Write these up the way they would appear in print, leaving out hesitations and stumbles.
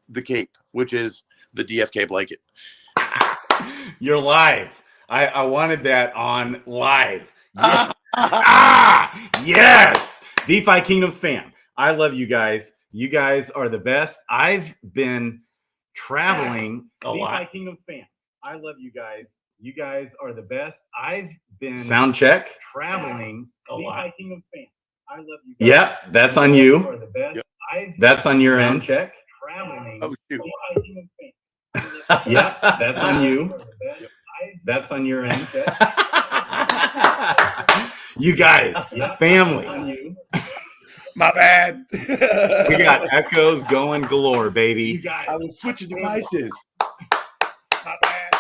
the cape, which is the DFK blanket. You're live. I wanted that on live. Yeah. Yes. DeFi Kingdoms fam. I love you guys. You guys are the best. I've been traveling a lot. DeFi Kingdoms fam. I love you guys. You guys are the best. I've been sound check traveling a lot. DeFi Kingdoms fam. I love you guys. Yeah, that's on you. Are the best. Yep. That's on your end. Check traveling. Oh shoot. Yeah, that's on you. Yep. That's on your end. You guys, family. My bad. We got echoes going galore, baby. You guys, I was switching devices. My bad.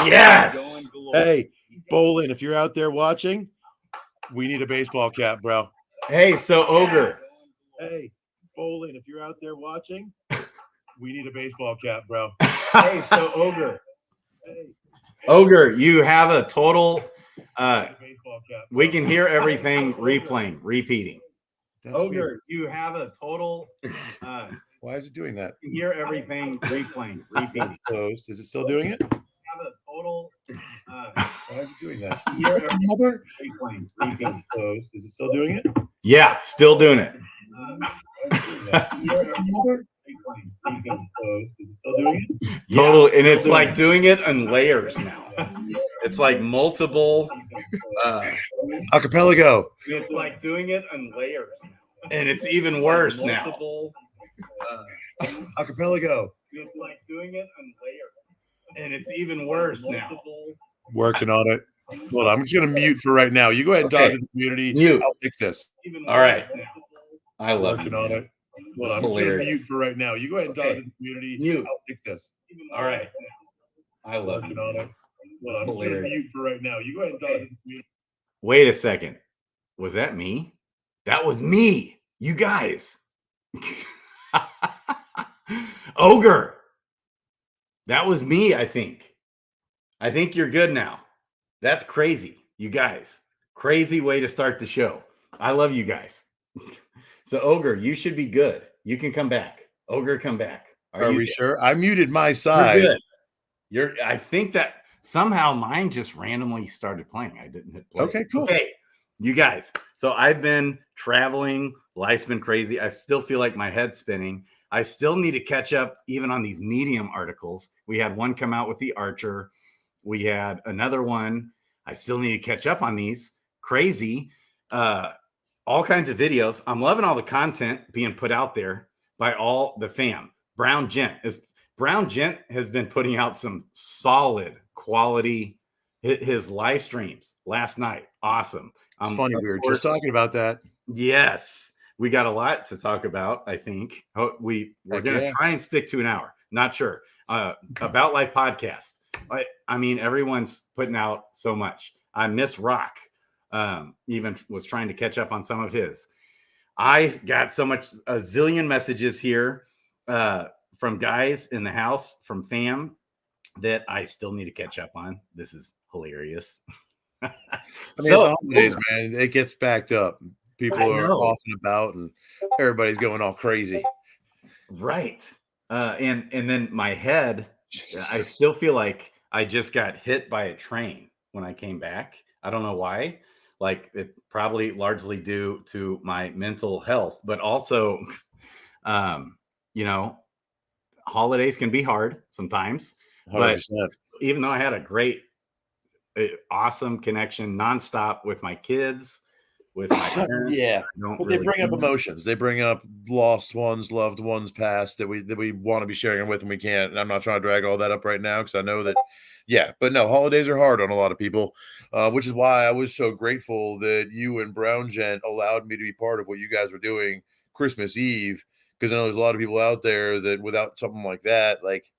Yes. Hey, Bolin, if you're out there watching, we need a baseball cap, bro. Hey, so Ogre. Hey, Bolin, if you're out there watching, we need a baseball cap, bro. Hey, so Ogre. Hey. Ogre, you have a total. We can hear everything replaying, repeating. That's Ogre, weird. you have a total. Why is it doing that? You can hear everything replaying, repeating. Closed. Is it still doing it? Have a total. Why is it doing that? Hear everything Mother. replaying, repeating. Closed. Is it still doing it? Yeah, still doing it. Mother. Closed. Is it still doing it? Total, and it's like doing it in layers now. It's like multiple. Archipelago. It's like doing it in layers now, and it's even worse now. Archipelago. It's like doing it in layers, and it's even worse now. Working on it. Hold on. I'm just gonna mute for right now. You go ahead and talk to the community. Mute. I'll fix this. All right. I love Working you, on man. it. Hold on. I'm just gonna mute for right now. You go ahead and talk to the community. Mute. I'll fix this. All right. I love Working you. on it. Hold on. I'm just gonna mute for right now. You go ahead and talk to the community. Wait a second. Was that me? That was me. You guys. Ogre. That was me, I think. I think you're good now. That's crazy. You guys. Crazy way to start the show. I love you guys. So, Ogre, you should be good. You can come back. Ogre, come back. Are we sure? I muted my side. You're good. I think that somehow mine just randomly started playing. I didn't hit play. Okay, cool. Okay, you guys. So I've been traveling. Life's been crazy. I still feel like my head's spinning. I still need to catch up even on these Medium articles. We had one come out with the Archer. We had another one. I still need to catch up on these. Crazy. All kinds of videos. I'm loving all the content being put out there by all the fam. Brown Gent has been putting out some solid quality. His live streams last night, awesome. It's funny, we were just talking about that. Yes, we got a lot to talk about. I think we're going to try and stick to an hour. Not sure. About Life podcast. I mean, everyone's putting out so much. I miss Rock. Even was trying to catch up on some of his. I got a zillion messages here from guys in the house, from fam, that I still need to catch up on. This is hilarious. I mean, it's holidays, man. It gets backed up. People are off and about, and everybody's going all crazy. Right. And then my head, I still feel like I just got hit by a train when I came back. I don't know why. Like, it probably largely due to my mental health, but also, holidays can be hard sometimes. 100%. But even though I had a great, awesome connection nonstop with my kids, with my parents, they bring up emotions. They bring up lost ones, loved ones, past that we want to be sharing with, and we can't. And I'm not trying to drag all that up right now because I know that. Yeah, but no, holidays are hard on a lot of people, which is why I was so grateful that you and Brown Gent allowed me to be part of what you guys were doing Christmas Eve, because I know there's a lot of people out there that without something like that, like,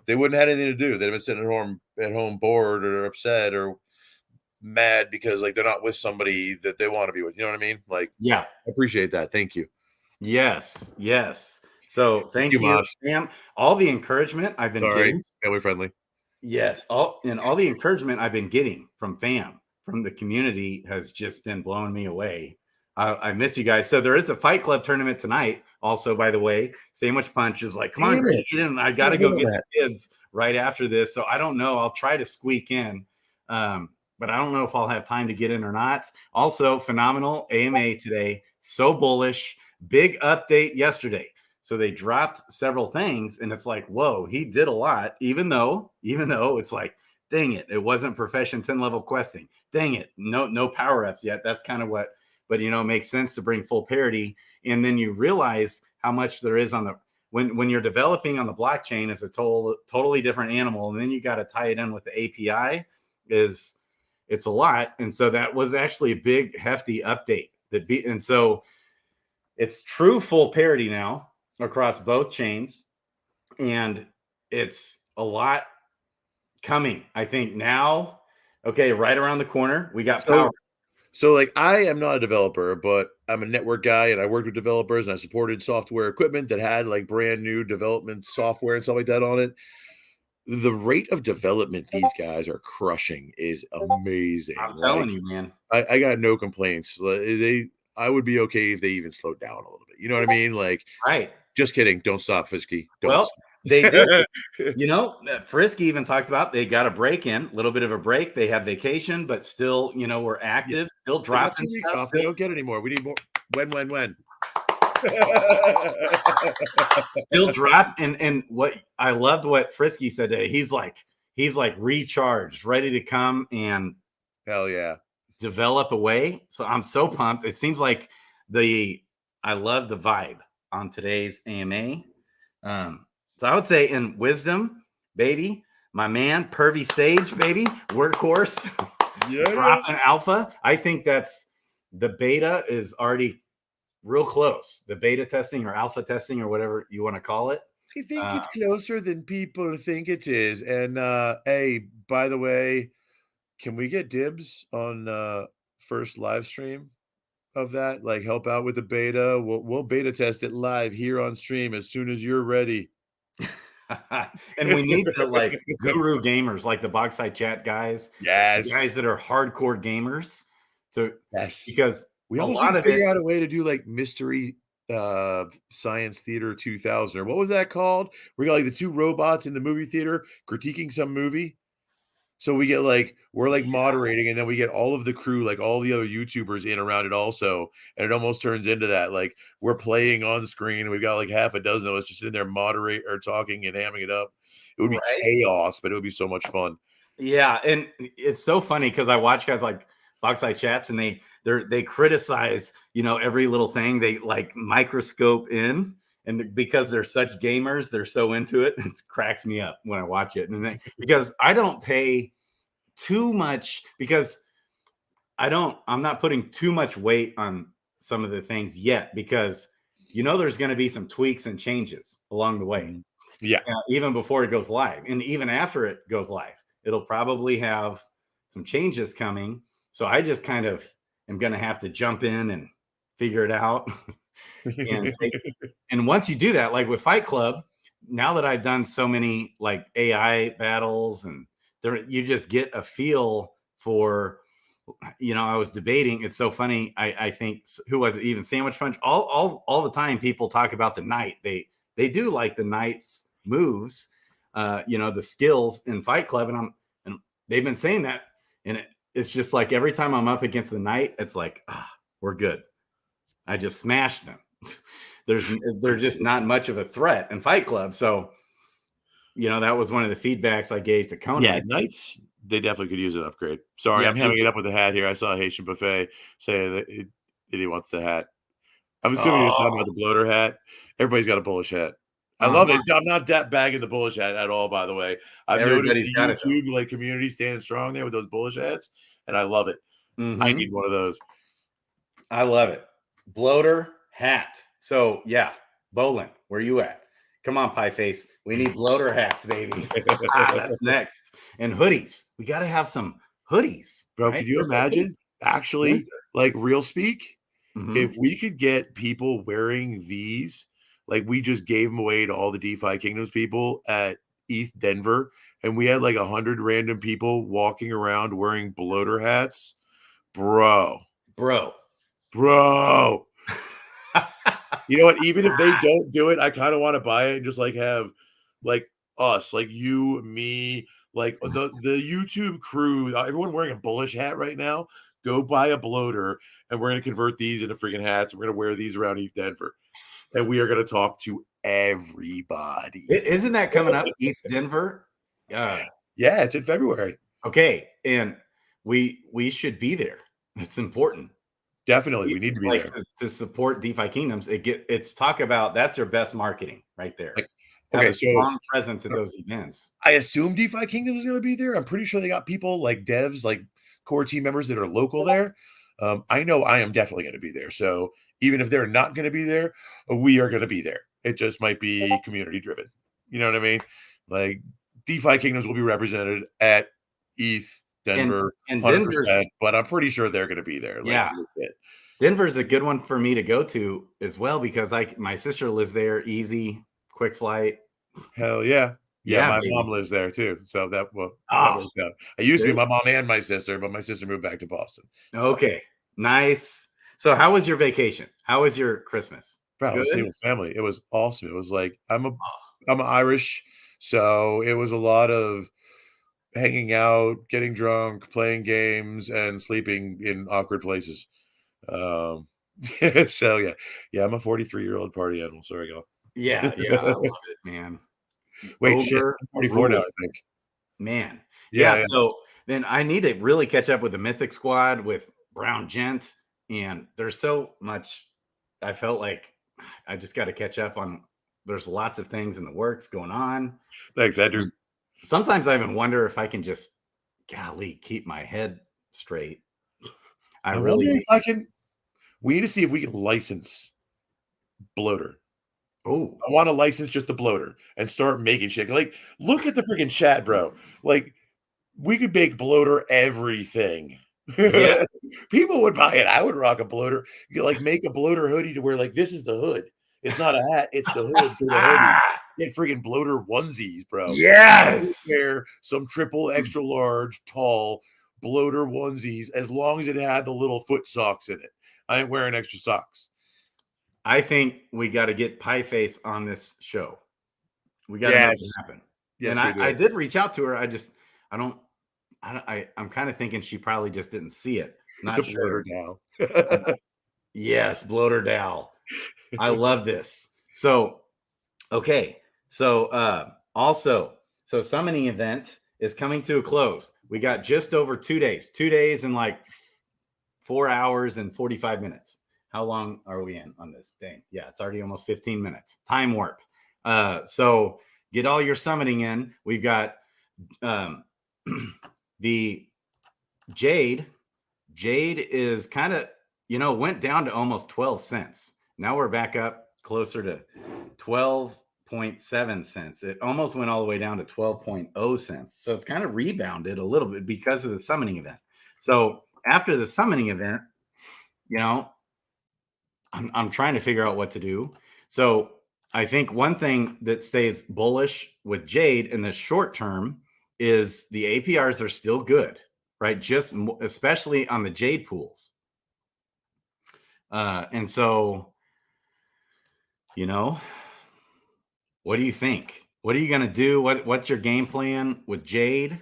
they wouldn't have anything to do. They'd have been sitting at home bored or upset or mad because, like, they're not with somebody that they want to be with. You know what I mean? Like, yeah, I appreciate that. Thank you. Yes. So thank you, Sam. All the encouragement I've been getting. Family friendly. Yes, all the encouragement I've been getting from fam, from the community, has just been blowing me away. I miss you guys. So there is a Fight Club tournament tonight. Also, by the way, Sandwich Punch is like, come on, Damn it. Eden, I got to go get that. the kids right after this. So I don't know. I'll try to squeak in, but I don't know if I'll have time to get in or not. Also, phenomenal AMA today. So bullish. Big update yesterday. So they dropped several things, and it's like, whoa, he did a lot. Even though it's like, dang it, it wasn't profession 10 level questing. Dang it, no power ups yet. That's kind of what. But it makes sense to bring full parity, and then you realize how much there is on the when you're developing on the blockchain. It's a totally different animal, and then you got to tie it in with the API. It's a lot, and so that was actually a big hefty update. And so it's true full parity now across both chains, and it's a lot coming. I think now, okay, right around the corner, we got power. So, like, I am not a developer, but I'm a network guy, and I worked with developers, and I supported software equipment that had like brand new development software and stuff like that on it. The rate of development these guys are crushing is amazing. I'm telling you, man. I got no complaints. I would be okay if they even slowed down a little bit. You know what I mean? Like, right. Just kidding. Don't stop, Fisky. Well, they did. Frisky even talked about they got a break in, a little bit of a break. They had vacation, but still, we're active, still dropping stuff. Off. They don't get anymore. We need more. When. Still drop. And what I loved what Frisky said today. He's like recharged, ready to come and hell yeah, develop away. So I'm so pumped. It seems like I love the vibe on today's AMA. So I would say in wisdom, baby, my man, Pervy Sage, baby, workhorse, dropping alpha. I think that's the beta is already real close. The beta testing or alpha testing or whatever you want to call it. I think it's closer than people think it is. And hey, by the way, can we get dibs on first live stream of that? Like, help out with the beta. We'll beta test it live here on stream as soon as you're ready. And we need the like guru gamers, like the Boxside Chat guys. Yes, guys that are hardcore gamers. So because we almost need to figure out a way to do like mystery science theater 2000, or what was that called? We got like the two robots in the movie theater critiquing some movie. So we get we're moderating, and then we get all of the crew, like all the other YouTubers in around it also. And it almost turns into that. Like, we're playing on screen, and we've got like half a dozen of us just sitting there moderate or talking and hamming it up. It would be chaos, but it would be so much fun. Yeah. And it's so funny because I watch guys like Boxside Chats, and they criticize, every little thing. They like microscope in. And because they're such gamers, they're so into it. It cracks me up when I watch it. And because I don't pay too much, because I'm not putting too much weight on some of the things yet, because there's going to be some tweaks and changes along the way. Yeah. Even before it goes live, and even after it goes live, it'll probably have some changes coming. So I just kind of am going to have to jump in and figure it out. And once you do that, like with Fight Club, now that I've done so many like AI battles, and you just get a feel for, I was debating. It's so funny. I think, who was it? Even Sandwich Punch. All the time, people talk about the knight. They do like the knight's moves, the skills in Fight Club, and they've been saying that, and it's just like every time I'm up against the knight, it's like, we're good. I just smashed them. They're just not much of a threat in Fight Club. So, that was one of the feedbacks I gave to Conan. Yeah, Knights, they definitely could use an upgrade. Sorry, I'm hamming it up with the hat here. I saw Haitian Buffet saying that he wants the hat. I'm assuming you're talking about the bloater hat. Everybody's got a bullish hat. I love it. I'm not that bagging the bullish hat at all, by the way. I've noticed the YouTube community standing strong there with those bullish hats, and I love it. Mm-hmm. I need one of those. I love it. Bloater hat. So yeah, Bolin, where you at? Come on, pie face. We need bloater hats, baby. That's next. And hoodies. We got to have some hoodies. Bro, could you imagine actually, like, real speak? Mm-hmm. If we could get people wearing these, like we just gave them away to all the DeFi Kingdoms people at East Denver, and we had like 100 random people walking around wearing bloater hats, bro. bro. You know what? Even if they don't do it, I kind of want to buy it and just like have like us, like you, me, like the YouTube crew, everyone wearing a Bullish hat right now. Go buy a bloater, and we're gonna convert these into freaking hats. We're gonna wear these around East Denver, and we are gonna talk to everybody. Isn't that coming up, East Denver? Yeah, it's in February. Okay, and we should be there. It's important. Definitely, we need to be like there. to support DeFi Kingdoms. It's talk about that's your best marketing right there. Like, Have okay, a so strong presence at those events. I assume DeFi Kingdoms is going to be there. I'm pretty sure they got people like devs, like core team members that are local there. I know I am definitely going to be there. So even if they're not going to be there, we are going to be there. It just might be community driven. You know what I mean? Like DeFi Kingdoms will be represented at ETH Denver, and 100%, but I'm pretty sure they're going to be there. Like, yeah. legit. Denver's a good one for me to go to as well because my sister lives there. Easy, quick flight. Hell yeah. Yeah, my baby. mom lives there too. So that works out. I used to be my mom and my sister, but my sister moved back to Boston. Okay. Nice. So how was your vacation? How was your Christmas? Bro, I was seeing with family. It was awesome. It was like I'm Irish, so it was a lot of hanging out, getting drunk, playing games, and sleeping in awkward places. So yeah, I'm a 43-year-old party animal. Sorry, y'all. Yeah, I love it, man. Wait, Ogre, shit, I'm 44 now, I think. Man. Yeah. So then I need to really catch up with the Mythic Squad with Brown Gent. And there's so much. I felt like I just got to catch up on. There's lots of things in the works going on. Thanks, Andrew. Sometimes I even wonder if I can just, golly, keep my head straight. I wonder if I can. We need to see if we can license Bloater. Oh, I want to license just the bloater and start making shit. Like, look at the freaking chat, bro. Like, we could make bloater everything. Yeah. People would buy it. I would rock a bloater. You could, like, make a bloater hoodie to where, like, this is the hood. It's not a hat. It's the hood for the hoodie. Get freaking bloater onesies, bro. Yes. Wear some triple extra large, tall bloater onesies as long as it had the little foot socks in it. I ain't wearing extra socks. I think we got to get Pie Face on this show. We got to make it happen. Yes, and I did reach out to her. I'm kind of thinking she probably just didn't see it. Not sure. Now. Yes, Bloater Dow. I love this. So, okay. So, so summoning event is coming to a close. We got just over 2 days. 2 days and like 4 hours and 45 minutes. How long are we in on this thing? Yeah, it's already almost 15 minutes. Time warp. So get all your summoning in. We've got the Jade. Jade is kind of, went down to almost 12 cents. Now we're back up closer to 12.7 cents. It almost went all the way down to 12.0 cents. So it's kind of rebounded a little bit because of the summoning event. So after the summoning event, I'm trying to figure out what to do. So I think one thing that stays bullish with Jade in the short term is the APRs are still good, right? Just especially on the Jade pools. And so, what do you think? What are you going to do? What's your game plan with Jade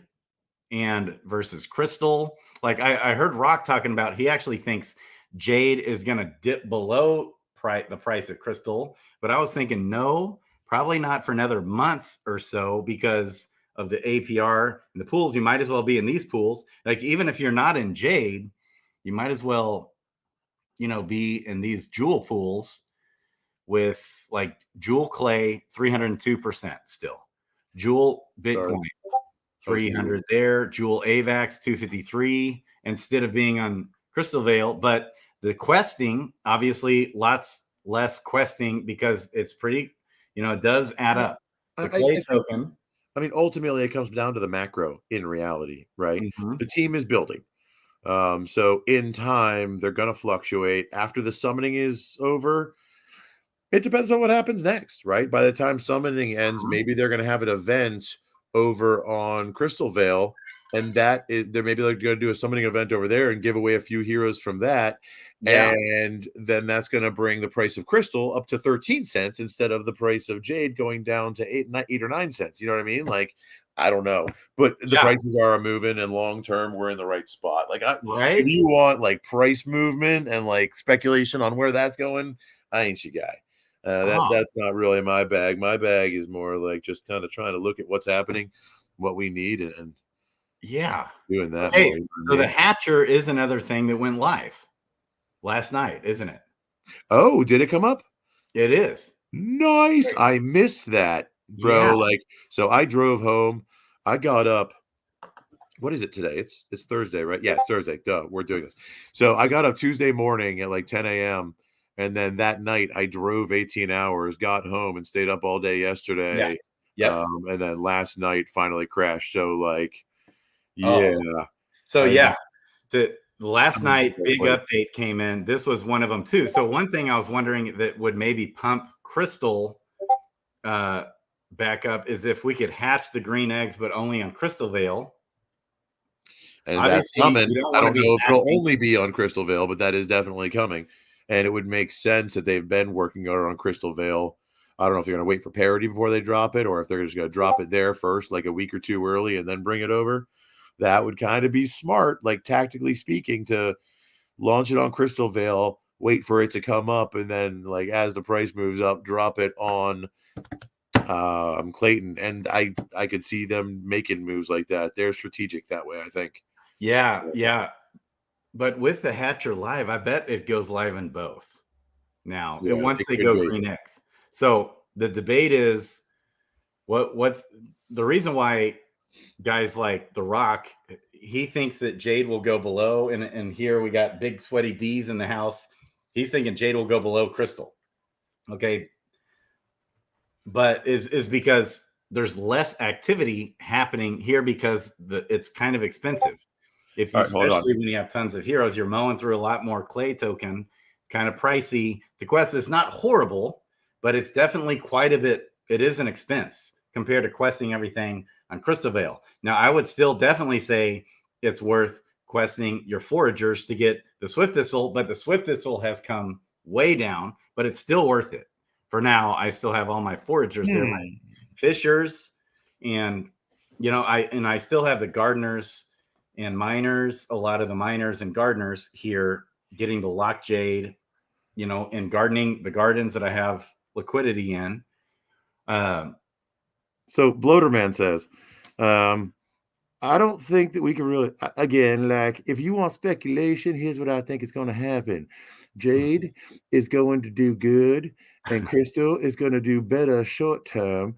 and versus Crystal? Like I heard Rock talking about, he actually thinks Jade is going to dip below the price of Crystal, but I was thinking, no, probably not for another month or so because of the APR and the pools. You might as well be in these pools. Like, even if you're not in Jade, you might as well, be in these jewel pools with like Jewel Clay, 302% still. Jewel Bitcoin, 300 there. Jewel AVAX, 253, instead of being on Crystalvale. But the questing, obviously, lots less questing because it's pretty, it does add up. The Clay token. I mean, ultimately, it comes down to the macro in reality, right? Mm-hmm. The team is building. So in time, they're going to fluctuate. After the summoning is over, it depends on what happens next, right? By the time summoning ends, maybe they're going to have an event over on Crystalvale and that is there. Maybe they're going to do a summoning event over there and give away a few heroes from that. Yeah. And then that's going to bring the price of crystal up to 13 cents instead of the price of jade going down to 8 or 9 cents. You know what I mean? Like, I don't know, but the Yeah. prices are moving, and long term, we're in the right spot. Like, Right. if you want like price movement and like speculation on where that's going, I ain't your guy. That's not really my bag. My bag is more like just kind of trying to look at what's happening, what we need, and Yeah. doing that. Hey, more. so the Hatcher is another thing that went live last night, isn't it? Oh, did it come up? It is. Nice. I missed that, bro. Yeah. Like, so I drove home. I got up. What is it today? It's Thursday, right? Yeah, it's Thursday. Duh, we're doing this. So I got up Tuesday morning at like 10 a.m. And then that night I drove 18 hours, got home and stayed up all day yesterday. Yep. And then last night finally crashed. So like, Oh. yeah. So I- yeah, the last I'm night gonna big play. update came in. This was one of them too. So one thing I was wondering that would maybe pump Crystal back up is if we could hatch the green eggs, but only on Crystalvale. And that's Obviously, coming. you don't I wanna don't be know if it'll hatching- only be on Crystalvale, but that is definitely coming. And it would make sense that they've been working on Crystalvale. I don't know if they're going to wait for parity before they drop it, or if they're just going to drop it there first, like a week or two early, and then bring it over. That would kind of be smart, like tactically speaking, to launch it on Crystalvale, wait for it to come up, and then like as the price moves up, drop it on Clayton. And I could see them making moves like that. They're strategic that way, I think. Yeah. But with the Hatcher live, I bet it goes live in both. Now, Yeah, once it they could go be. green X. So the debate is what's the reason why guys like The Rock, he thinks that Jade will go below, and here we got big sweaty D's in the house. He's thinking Jade will go below Crystal. Okay. But is because there's less activity happening here because it's kind of expensive. If you, All right, hold on. especially when you have tons of heroes, you're mowing through a lot more clay token. It's kind of pricey. The quest is not horrible, but it's definitely quite a bit. It is an expense compared to questing everything on Crystalvale. Now, I would still definitely say it's worth questing your foragers to get the Swift Thistle, but the Swift Thistle has come way down, but it's still worth it. For now, I still have all my foragers there, my fishers, and I still have the gardeners and miners, a lot of the miners and gardeners here getting the lock jade, and gardening the gardens that I have liquidity in. So Bloater Man says, I don't think that we can really, again, like if you want speculation, here's what I think is going to happen. Jade is going to do good and Crystal is going to do better short term.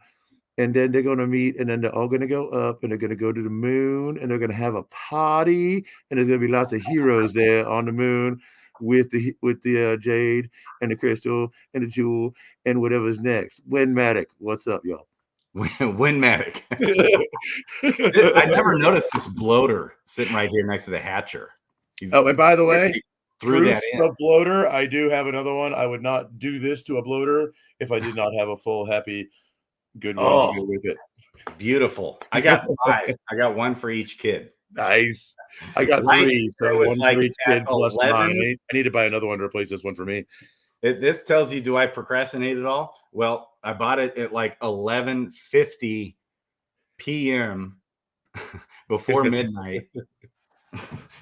And then they're going to meet and then they're all going to go up and they're going to go to the moon and they're going to have a party and there's going to be lots of heroes there on the moon with the Jade and the Crystal and the Jewel and whatever's next. Winmatic, what's up, y'all? Winmatic. I never noticed this bloater sitting right here next to the Hatcher. Oh, and by the way, threw that in. The bloater, I do have another one. I would not do this to a bloater if I did not have a full, happy, good one to go with it. Beautiful. I got 5. I got one for each kid. Nice. I got 3. So one like for each kid plus 11. 9. I need to buy another one to replace this one for me. This tells you, do I procrastinate at all? Well, I bought it at like 11:50 p.m. before midnight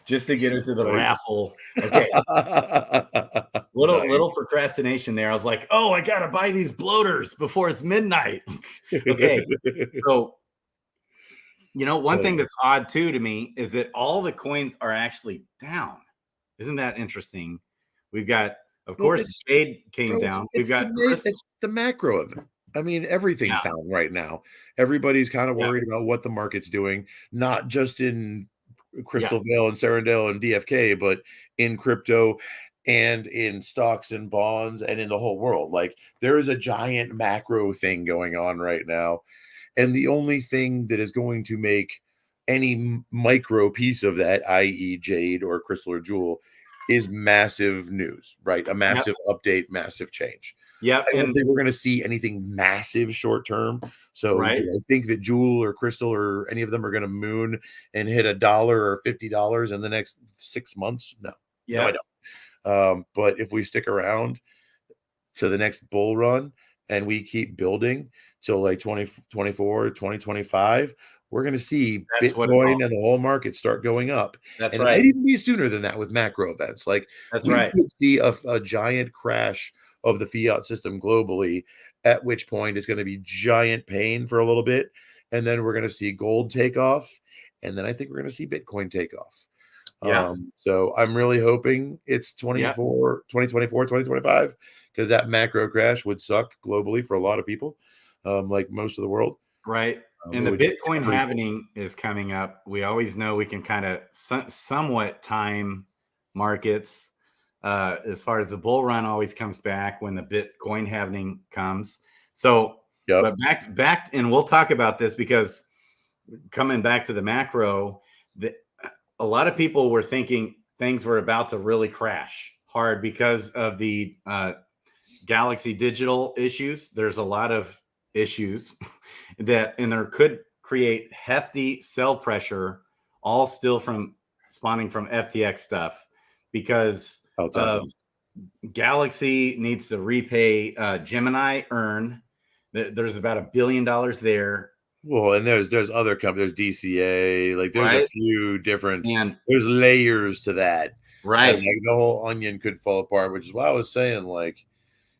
just to get into the raffle. Okay. Little procrastination there. I was like, oh, I got to buy these bloaters before it's midnight. Okay. So, one thing that's odd too to me is that all the coins are actually down. Isn't that interesting? We've got, of course, Jade came down. We've got it's the macro of it. I mean, everything's down right now. Everybody's kind of worried about what the market's doing, not just in Crystalvale and Serendale and DFK, but in crypto and in stocks and bonds and in the whole world. Like there is a giant macro thing going on right now. And the only thing that is going to make any micro piece of that, i.e. Jade or Crystal or Jewel, is massive news, right? A Yep. massive update, massive change. Yep. I don't And think we're going to see anything massive short term. So right. do I think that Jewel or Crystal or any of them are going to moon and hit $1 or $50 in the next 6 months? No, no, I Yep. don't. But if we stick around to the next bull run and we keep building till like 2024, 2025, we're going to see That's what it's all. Bitcoin and the whole market start going up. That's And it right. might even be sooner than that with macro events. Like That's we right. could see a giant crash of the fiat system globally, at which point it's going to be giant pain for a little bit. And then we're going to see gold take off. And then I think we're going to see Bitcoin take off. Yeah. So I'm really hoping it's Yeah. 2024, 2025, because that macro crash would suck globally for a lot of people, like most of the world. Right. And It the would just Bitcoin crazy. halving is coming up. We always know we can kind of somewhat time markets as far as the bull run always comes back when the Bitcoin halving comes. So, Yep. but back, and we'll talk about this because coming back to the macro, a lot of people were thinking things were about to really crash hard because of the Galaxy Digital issues. There's a lot of issues that, and there could create hefty sell pressure, all still from spawning from FTX stuff, because Galaxy needs to repay Gemini Earn. There's about $1 billion there. Well, and there's other companies, there's DCA, like there's right? a few different, And there's layers to that. right. And like the whole onion could fall apart, which is why I was saying, like,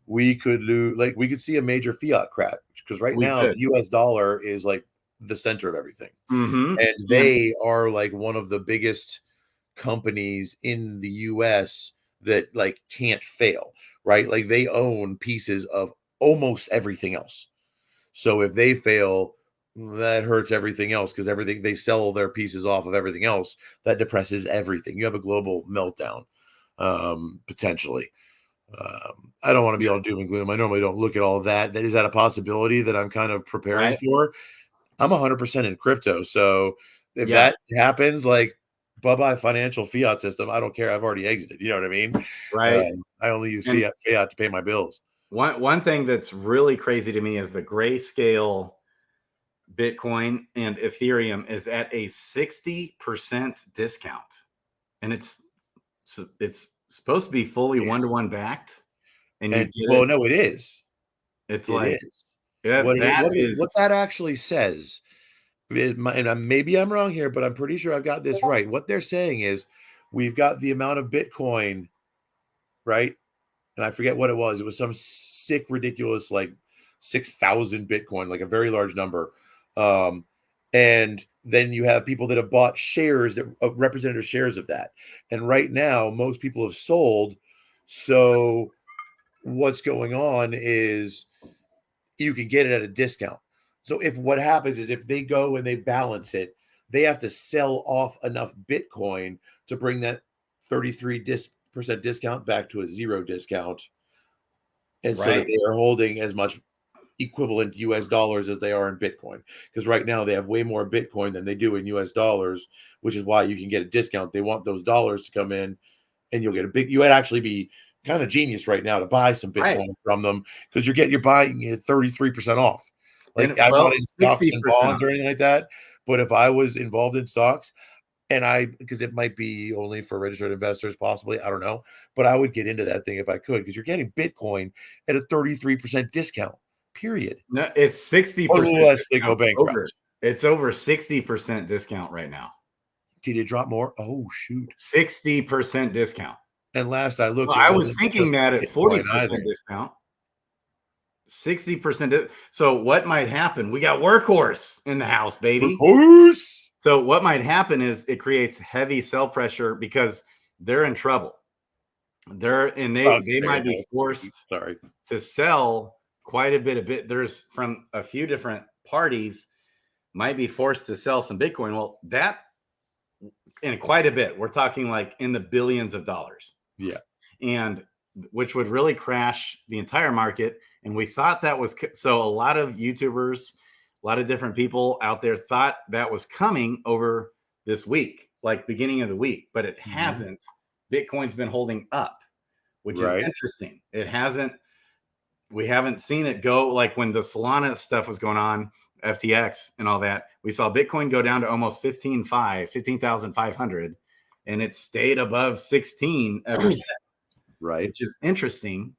we could lose, like, we could see a major fiat crash because right We now could. the US dollar is like the center of everything. Mm-hmm. And they are like one of the biggest companies in the US that like can't fail, right? Like they own pieces of almost everything else. So if they fail, that hurts everything else because everything they sell their pieces off of everything else. That depresses everything. You have a global meltdown, potentially. I don't want to be all doom and gloom. I normally don't look at all of that. Is that a possibility that I'm kind of preparing for? I'm 100% in crypto. So if that happens, like bye-bye financial fiat system, I don't care. I've already exited. You know what I mean? Right. I only use fiat to pay my bills. One thing that's really crazy to me is the grayscale Bitcoin and Ethereum is at a 60% discount. And it's supposed to be fully one-to-one backed. And you get well, no, it is. It's it like is. what that actually says, and maybe I'm wrong here, but I'm pretty sure I've got this right. What they're saying is we've got the amount of Bitcoin, right? And I forget what it was. It was some sick, ridiculous, like 6,000 Bitcoin, like a very large number. And then you have people that have bought shares that representative shares of that. And right now, most people have sold. So what's going on is you can get it at a discount. So if what happens is if they go and they balance it, they have to sell off enough Bitcoin to bring that 33% discount back to a 0 discount. And so that they are holding as much equivalent US dollars as they are in Bitcoin. Because right now they have way more Bitcoin than they do in US dollars, which is why you can get a discount. They want those dollars to come in and you'll get you would actually be kind of genius right now to buy some Bitcoin from them because you're buying it 33% off. Like I'm not in stocks and bonds or anything like that. But if I was involved in stocks because it might be only for registered investors, possibly, I don't know, but I would get into that thing if I could because you're getting Bitcoin at a 33% discount. Period. No, it's 60%. Unless they go bankrupt. It's over 60% discount right now. Did it drop more? Oh shoot, 60% discount. And last I looked, I was thinking that at 40% discount. 60%. So what might happen? We got Workhorse in the house, baby. Workhorse. So what might happen is it creates heavy sell pressure because they're in trouble. They might be forced to sell quite a bit of there's from a few different parties might be forced to sell some Bitcoin. Well, that in quite a bit, we're talking like in the billions of dollars. Yeah. And which would really crash the entire market. And we thought that was, so a lot of YouTubers, a lot of different people out there thought that was coming over this week, like beginning of the week, but it hasn't Bitcoin's been holding up, which is interesting. We haven't seen it go like when the Solana stuff was going on, FTX and all that. We saw Bitcoin go down to almost 15,500, and it stayed above 16 ever since. Right. Which is interesting.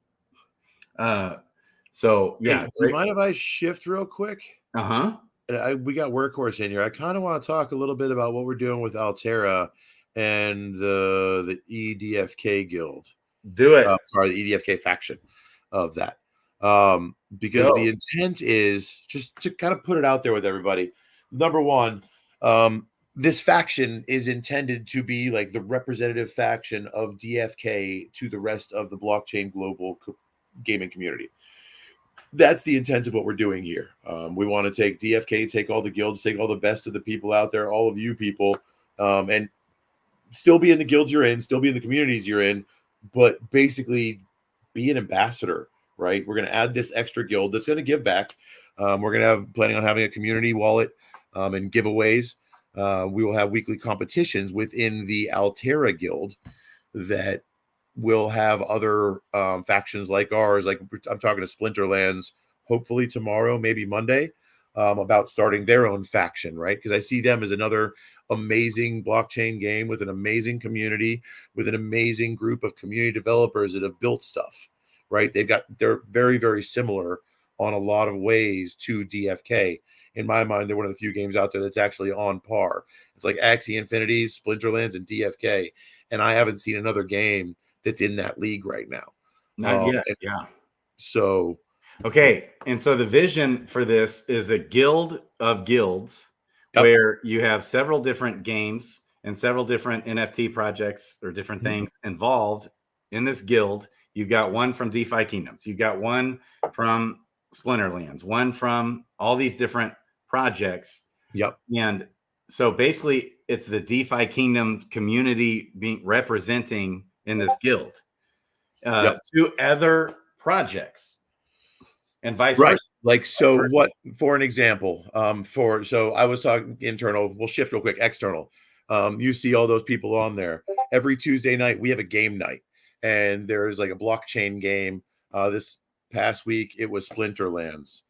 So yeah. Hey, do you mind if I shift real quick? Uh-huh. We got Workhorse in here. I kind of want to talk a little bit about what we're doing with Altera and the EDFK Guild. Do it. Sorry, the EDFK faction of that. Because the intent is just to kind of put it out there with everybody. Number one, this faction is intended to be like the representative faction of DFK to the rest of the blockchain global gaming community. That's the intent of what we're doing here. We want to take DFK, take all the guilds, take all the best of the people out there, all of you people, and still be in the guilds you're in, still be in the communities you're in, but basically be an ambassador, right? We're going to add this extra guild that's going to give back. We're going to have planning on having a community wallet and giveaways. We will have weekly competitions within the Altera Guild that will have other factions like ours. Like I'm talking to Splinterlands, hopefully tomorrow, maybe Monday, about starting their own faction, right? Because I see them as another amazing blockchain game with an amazing community, with an amazing group of community developers that have built stuff, right? They're very, very similar on a lot of ways to DFK. In my mind, they're one of the few games out there that's actually on par. It's like Axie Infinities, Splinterlands, and DFK. And I haven't seen another game that's in that league right now. Not yet. Yeah. So, okay. And so the vision for this is a guild of guilds where you have several different games and several different NFT projects or different things involved in this guild. You've got one from DeFi Kingdoms. You've got one from Splinterlands, one from all these different projects. Yep. And so basically it's the DeFi Kingdom community being representing in this guild to other projects and vice versa. Like, so what, for an example, so I was talking internal, we'll shift real quick, external. You see all those people on there. Every Tuesday night, we have a game night, and there is like a blockchain game. This past week, it was Splinterlands.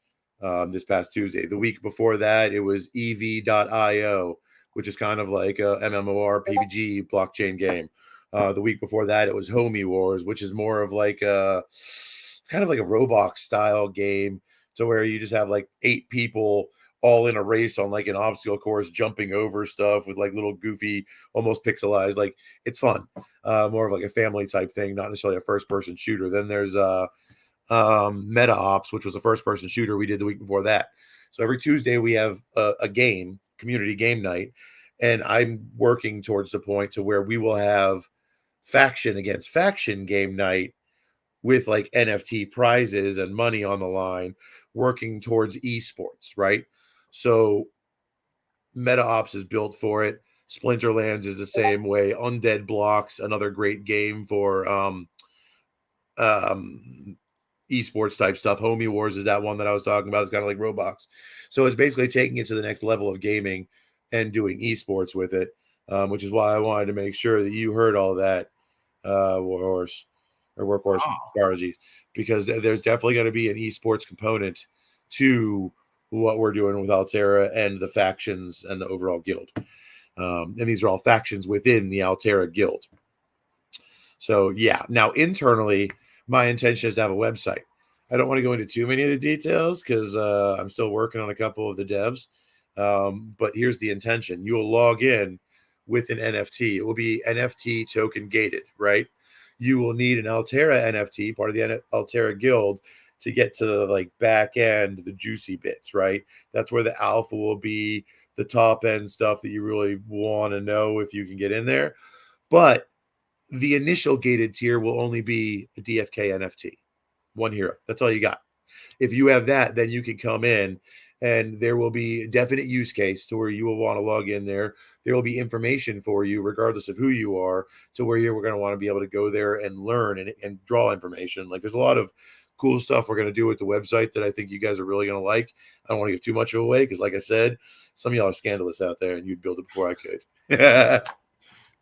This past Tuesday. The week before that, it was EV.io, which is kind of like a MMORPG blockchain game. The week before that, it was Homie Wars, which is more of like it's kind of like a Roblox style game, to where you just have like 8 people all in a race on like an obstacle course, jumping over stuff with like little goofy, almost pixelized. Like, it's fun, more of like a family type thing, not necessarily a first person shooter. Then there's Meta Ops, which was a first person shooter we did the week before that. So every Tuesday we have a game, community game night, and I'm working towards the point to where we will have faction against faction game night with like NFT prizes and money on the line, working towards esports, right? So Meta Ops is built for it. Splinterlands is the same way. Undead Blocks, another great game for esports type stuff. Homie Wars is that one that I was talking about. It's kind of like Roblox. So it's basically taking it to the next level of gaming and doing esports with it, which is why I wanted to make sure that you heard all that, Workhorse strategies, because there's definitely going to be an esports component to what we're doing with Altera and the factions and the overall guild. And these are all factions within the Altera Guild. So yeah, now internally, my intention is to have a website. I don't want to go into too many of the details because I'm still working on a couple of the devs. But here's the intention. You will log in with an NFT. It will be NFT token gated, right? You will need an Altera NFT, part of the Altera Guild, to get to the like back end, the juicy bits, right? That's where the alpha will be, the top end stuff that you really want to know if you can get in there. But the initial gated tier will only be a DFK NFT, one hero. That's all you got. If you have that, then you can come in and there will be a definite use case to where you will want to log in there. There will be information for you, regardless of who you are, to where you're going to want to be able to go there and learn and draw information. Like, there's a lot of cool stuff we're going to do with the website that I think you guys are really going to like. I don't want to give too much of away because, like I said, some of y'all are scandalous out there and you'd build it before I could.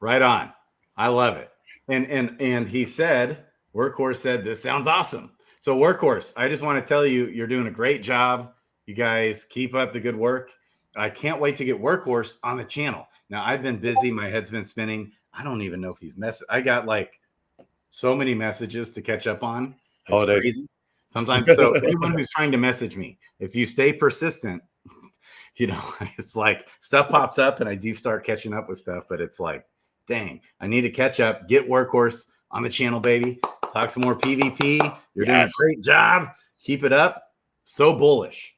Right on. I love it. And he said, Workhorse said, this sounds awesome. So Workhorse, I just want to tell you, you're doing a great job. You guys keep up the good work. I can't wait to get Workhorse on the channel. Now I've been busy. My head's been spinning. I don't even know if he's I got like so many messages to catch up on. It's Holidays. crazy. Sometimes. So anyone who's trying to message me, if you stay persistent, you know, it's like stuff pops up and I do start catching up with stuff, but it's like, dang, I need to catch up, get Workhorse on the channel, baby. Talk some more PvP. You're doing a great job. Keep it up. So bullish.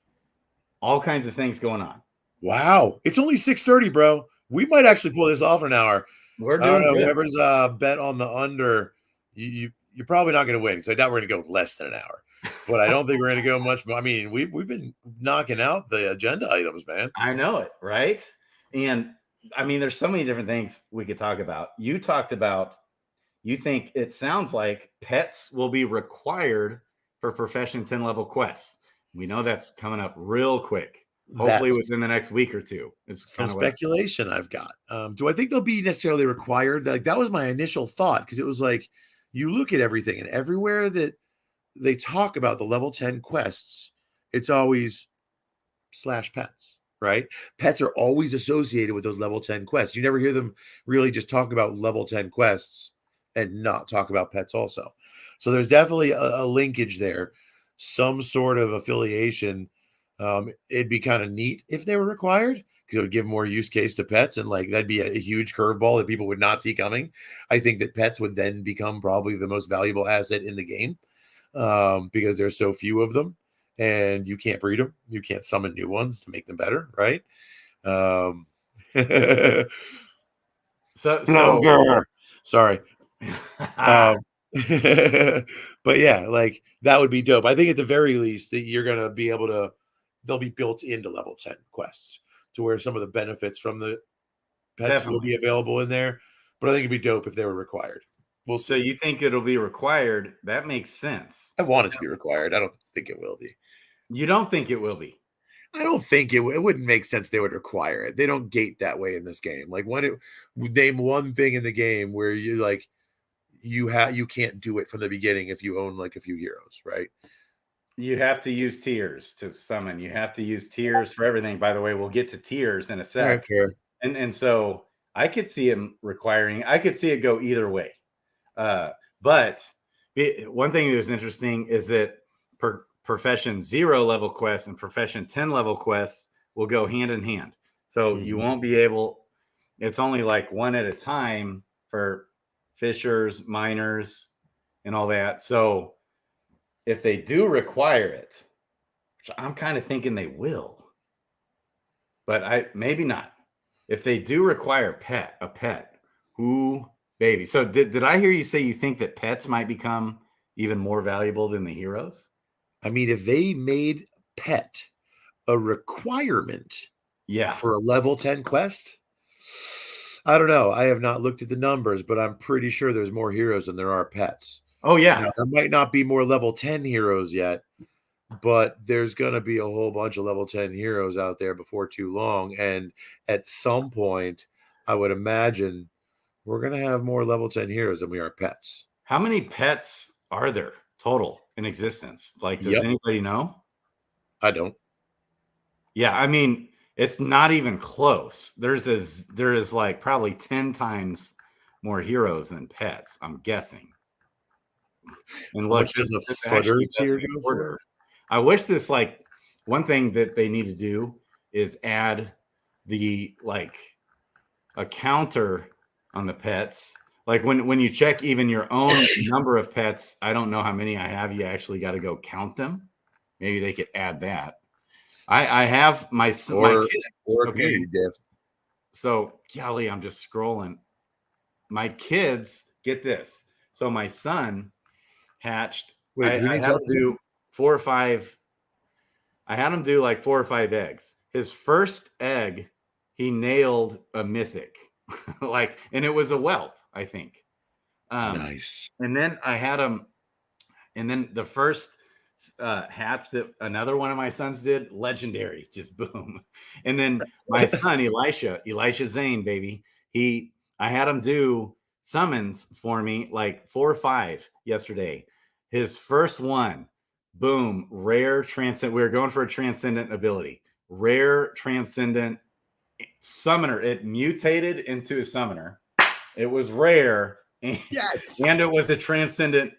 All kinds of things going on. Wow. It's only 6:30, bro. We might actually pull this off in an hour. We're I don't doing know. good. Whoever's bet on the under, you're probably not going to win because I doubt we're going to go less than an hour. But I don't think we're going to go much more. I mean, we've been knocking out the agenda items, man. I know it, right? And I mean, there's so many different things we could talk about. You talked about, you think it sounds like pets will be required for Profession 10 level quests. We know that's coming up real quick. Hopefully within the next week or two. It's some kind of speculation I've got. Do I think they'll be necessarily required? Like that was my initial thought because it was like you look at everything and everywhere that they talk about the level 10 quests, it's always /pets, right? Pets are always associated with those level 10 quests. You never hear them really just talk about level 10 quests and not talk about pets also. So there's definitely a linkage there, some sort of affiliation. It'd be kind of neat if they were required because it would give more use case to pets, and like that'd be a huge curveball that people would not see coming. I think that pets would then become probably the most valuable asset in the game because there's so few of them, and you can't breed them. You can't summon new ones to make them better, right? Sorry. But yeah, like that would be dope. I think at the very least that you're gonna be able to, they'll be built into level 10 quests to where some of the benefits from the pets will be available in there. But I think it'd be dope if they were required. We'll see. So you think it'll be required? That makes sense. I want it to be required. I don't think it will be. You don't think it will be? I don't think it wouldn't make sense they would require it. They don't gate that way in this game. Like name one thing in the game where you like you can't do it from the beginning if you own like a few heroes, right? You have to use tiers to summon. You have to use tiers for everything. By the way, we'll get to tiers in a sec. Right, and so I could see him requiring. I could see it go either way. But one thing that was interesting is that Profession 0 level quests and Profession 10 level quests will go hand in hand. So you won't be able. It's only like one at a time for fishers, miners, and all that. So if they do require it, which I'm kind of thinking they will, but maybe not. If they do require a pet, ooh, baby. So did I hear you say you think that pets might become even more valuable than the heroes? I mean, if they made pet a requirement for a level 10 quest, I don't know. I have not looked at the numbers, but I'm pretty sure there's more heroes than there are pets. Oh, yeah. Now, there might not be more level 10 heroes yet, but there's going to be a whole bunch of level 10 heroes out there before too long. And at some point, I would imagine we're going to have more level 10 heroes than we are pets. How many pets are there total in existence? Like, does anybody know? I don't. Yeah, I mean, it's not even close. There is like probably 10 times more heroes than pets, I'm guessing. And look, which does a footer tier go for? I wish this, like, one thing that they need to do is add the like a counter on the pets. Like when you check even your own number of pets, I don't know how many I have. You actually got to go count them. Maybe they could add that. I have my kids. Okay. So, golly, I'm just scrolling. My kids, get this. So my son hatched. I had him do 4 or 5. I had him do like 4 or 5 eggs. His first egg, he nailed a mythic, and it was a whelp, I think. Nice. And then I had him, and then the first hatch that another one of my sons did, legendary, just boom. And then my son Elisha Zane, baby, I had him do summons for me, like 4 or 5 yesterday. His first one, boom, rare transcendent. We were going for a transcendent ability. Rare transcendent summoner. It mutated into a summoner. It was rare. Yes. And it was a transcendent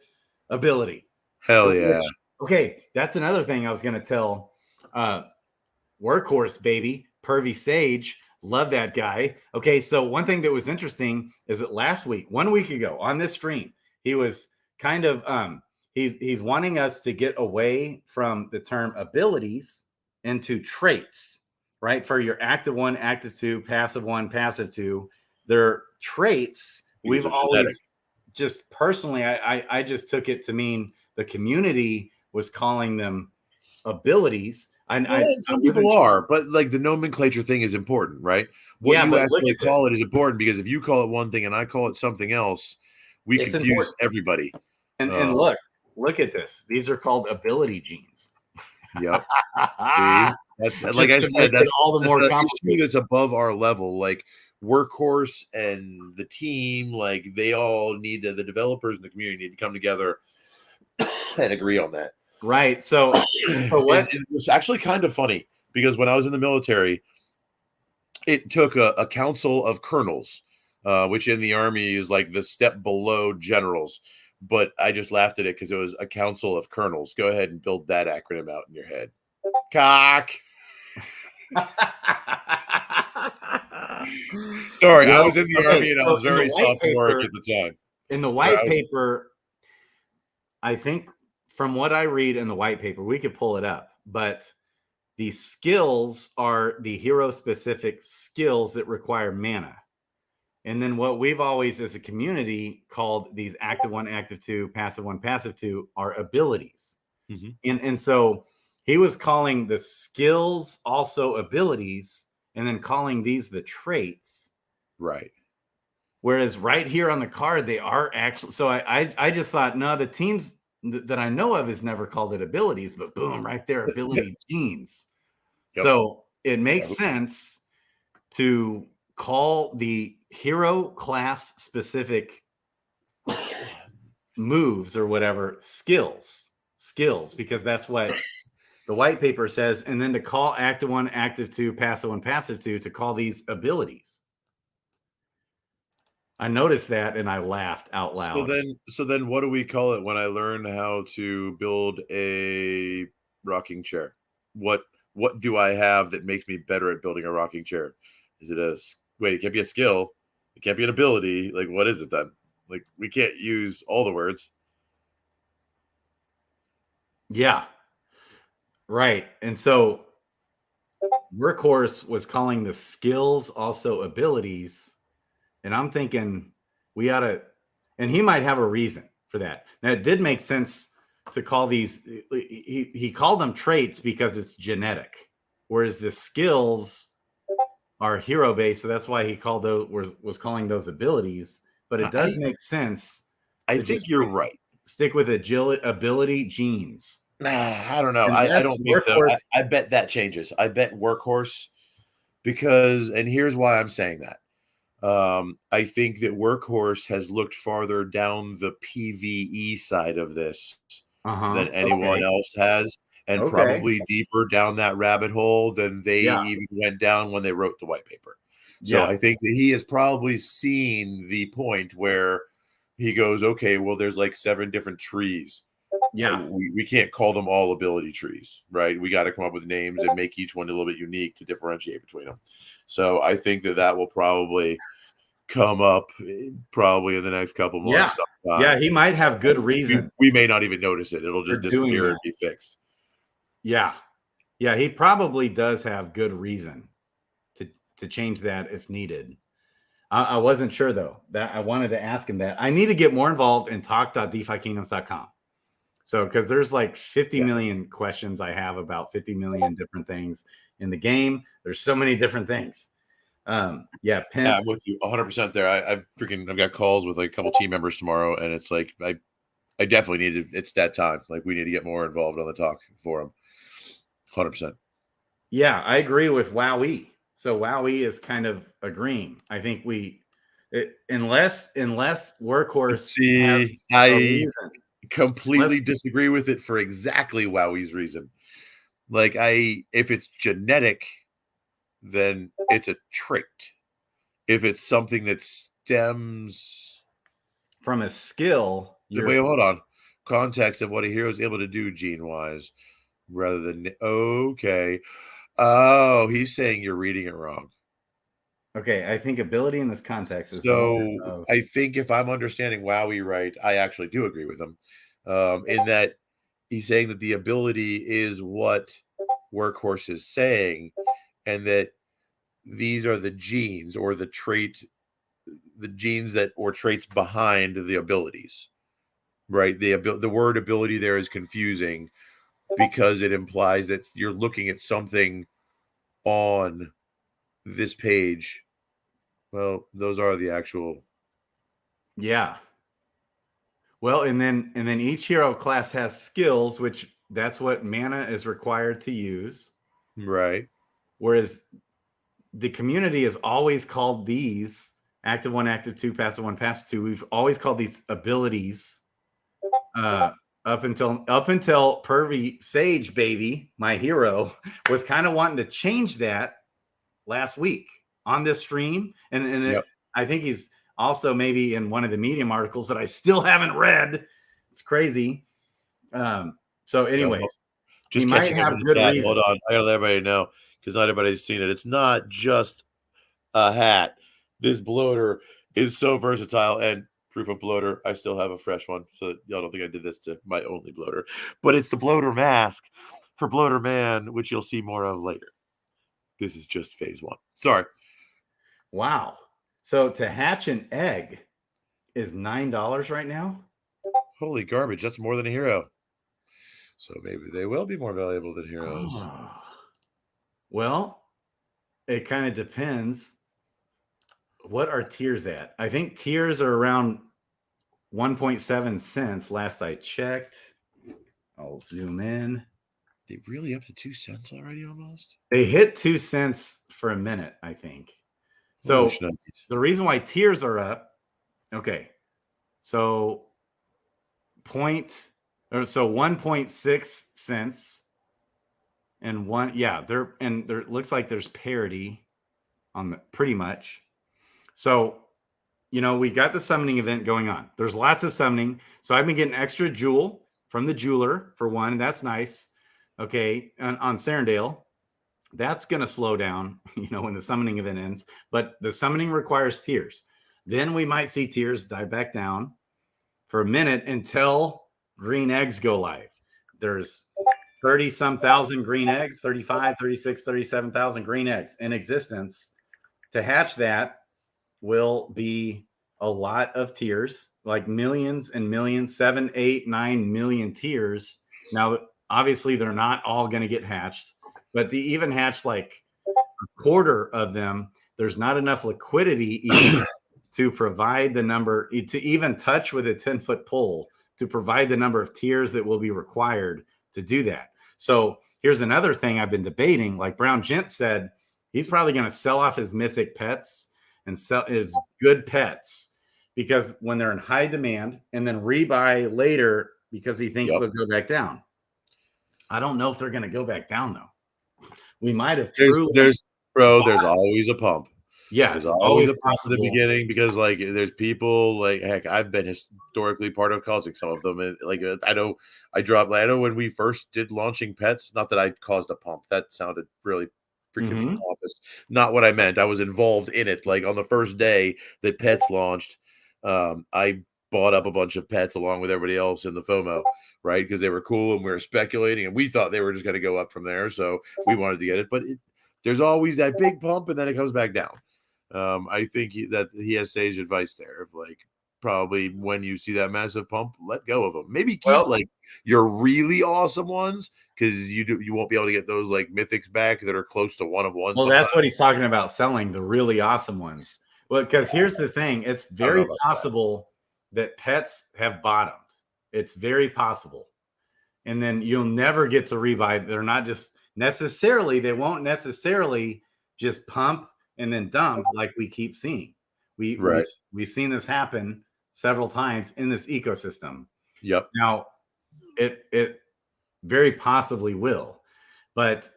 ability. Hell yeah. Okay, that's another thing I was going to tell. Workhorse, baby. Pervy Sage. Love that guy. Okay, so one thing that was interesting is that last week, 1 week ago on this stream, he was kind of he's wanting us to get away from the term abilities into traits, right? For your active 1, active 2, passive 1, passive 2, they're traits. Because We've they're always genetic. just personally, I just took it to mean the community was calling them abilities. Some people are, but like the nomenclature thing is important, right? What Yeah, you but look actually at this. call it is important, because if you call it one thing and I call it something else, we It's confuse important. everybody. And look at this. These are called ability genes. Yep. See, that's Just like I to said, make it that's all the more an issue complicated. that's above our level. Like Workhorse and the team, like they all need to, the developers and the community need to come together and agree on that. Right. So what? It was actually kind of funny because when I was in the military, it took a council of colonels, which in the army is like the step below generals. But I just laughed at it because it was a council of colonels. Go ahead and build that acronym out in your head. Cock. Sorry, I was in the army and I was very sophomoric at the time. In the white paper, I think from what I read in the white paper, we could pull it up, but the skills are the hero-specific skills that require mana. And then what we've always, as a community, called these active 1, active 2, passive 1, passive 2 are abilities. Mm-hmm. And so he was calling the skills also abilities, and then calling these the traits. Right. Whereas right here on the card, they are actually. So I just thought, no, the teams that I know of has never called it abilities, but boom, right there, ability genes. Yep. So it makes sense to call the hero class specific moves or whatever skills, because that's what the white paper says. And then to call active 1, active 2, passive 1, passive 2, to call these abilities. I noticed that and I laughed out loud. So then what do we call it when I learn how to build a rocking chair? What do I have that makes me better at building a rocking chair? Is it it can't be a skill. It can't be an ability. Like, what is it then? Like, we can't use all the words. Yeah. Right. And so Workhorse was calling the skills also abilities. And I'm thinking we ought to, and he might have a reason for that. Now, it did make sense to call these, he called them traits because it's genetic, whereas the skills are hero based. So that's why he called those, was calling those abilities. But it does make sense. I think you're right. Stick with ability genes. Nah, I don't know. I don't think so. I bet that changes. I bet Workhorse, because, and here's why I'm saying that. I think that Workhorse has looked farther down the PvE side of this than anyone else has, and probably deeper down that rabbit hole than they even went down when they wrote the white paper. So I think that he has probably seen the point where he goes, okay, well, there's like 7 different trees. Yeah. We can't call them all ability trees, right? We got to come up with names and make each one a little bit unique to differentiate between them. So I think that will probably come up probably in the next couple months. Yeah, he might have good reason. We may not even notice it. It'll just disappear and be fixed. Yeah. Yeah, he probably does have good reason to change that if needed. I wasn't sure, though. That I wanted to ask him that. I need to get more involved in talk.defykingdoms.com. So, because there's like 50 million questions I have about 50 million different things in the game. There's so many different things. I'm with you 100% there. I've got calls with like a couple team members tomorrow, and it's like I definitely need to. It's that time. Like, we need to get more involved on the talk forum. 100%. Yeah, I agree with WowE. So WowE is kind of agreeing. I think Unless Workhorse has See, a I reason. completely disagree with it for exactly Wowie's reason. Like, if it's genetic, then it's a trait. If it's something that stems From a skill, wait, hold on. Context of what a hero is able to do gene-wise, rather than okay. Oh, he's saying you're reading it wrong. Okay, I think ability in this context is So I think if I'm understanding Wowie right, I actually do agree with him. In that he's saying that the ability is what Workhorse is saying, and that these are the genes or the genes that or traits behind the abilities. Right? The word ability there is confusing because it implies that you're looking at something on this page. Well, those are the actual. Yeah. Well, and then each hero class has skills, which that's what mana is required to use. Right. Whereas the community has always called these active 1, active 2, passive 1, passive 2. We've always called these abilities up until Pervy Sage Baby, my hero, was kind of wanting to change that last week on this stream. And I think he's also maybe in one of the Medium articles that I still haven't read. It's crazy. So anyways, just he might have good reason. Hold on. I gotta let everybody know because not everybody's seen it. It's not just a hat. This bloater is so versatile, and proof of bloater, I still have a fresh one. So y'all don't think I did this to my only bloater. But it's the bloater mask for Bloater Man, which you'll see more of later. This is just phase 1. Sorry. Wow. So to hatch an egg is $9 right now. Holy garbage. That's more than a hero. So maybe they will be more valuable than heroes. Oh. Well, it kind of depends. What are tiers at? I think tiers are around 1.7 cents last I checked. I'll zoom in. They really up to 2 cents already almost? They hit 2 cents for a minute, I think. So the reason why tiers are up, okay. So 1.6 cents and there looks like there's parity on the pretty much. So, we got the summoning event going on. There's lots of summoning. So I've been getting extra jewel from the jeweler for one. That's nice. Okay. On Serendale, that's going to slow down, when the summoning event ends. But the summoning requires tiers. Then we might see tiers die back down for a minute until green eggs go live. There's 30-some thousand green eggs, 35, 36, 37,000 green eggs in existence. To hatch that will be a lot of tiers, like millions and millions, 7, 8, 9 million tiers. Now, obviously, they're not all going to get hatched, but to even hatch like a quarter of them, there's not enough liquidity even to provide the number, to even touch with a 10-foot pole, to provide the number of tiers that will be required to do that. So here's another thing I've been debating. Like Brown Gent said, he's probably going to sell off his mythic pets and sell his good pets because when they're in high demand, and then rebuy later because he thinks they'll go back down. I don't know if they're going to go back down though. We might have there's always a pump. Yeah, there's always a pump at the beginning because like there's people like heck. I've been historically part of causing some of them. And like I know when we first did launching pets. Not that I caused a pump. That sounded really freaking pompous. Not what I meant. I was involved in it. Like on the first day that pets launched, I bought up a bunch of pets along with everybody else in the FOMO, right? Because they were cool and we were speculating and we thought they were just going to go up from there. So we wanted to get it. But there's always that big pump and then it comes back down. I think that he has sage advice there of like probably when you see that massive pump, let go of them. Maybe keep like your really awesome ones because you won't be able to get those like mythics back that are close to 1 of 1. Well, that's what he's talking about, selling the really awesome ones. Well, because here's the thing, it's very possible that pets have bottomed. It's very possible. And then you'll never get to rebuy. They're not just necessarily, they won't necessarily just pump and then dump like we keep seeing. We've seen this happen several times in this ecosystem. Yep. Now, it very possibly will, but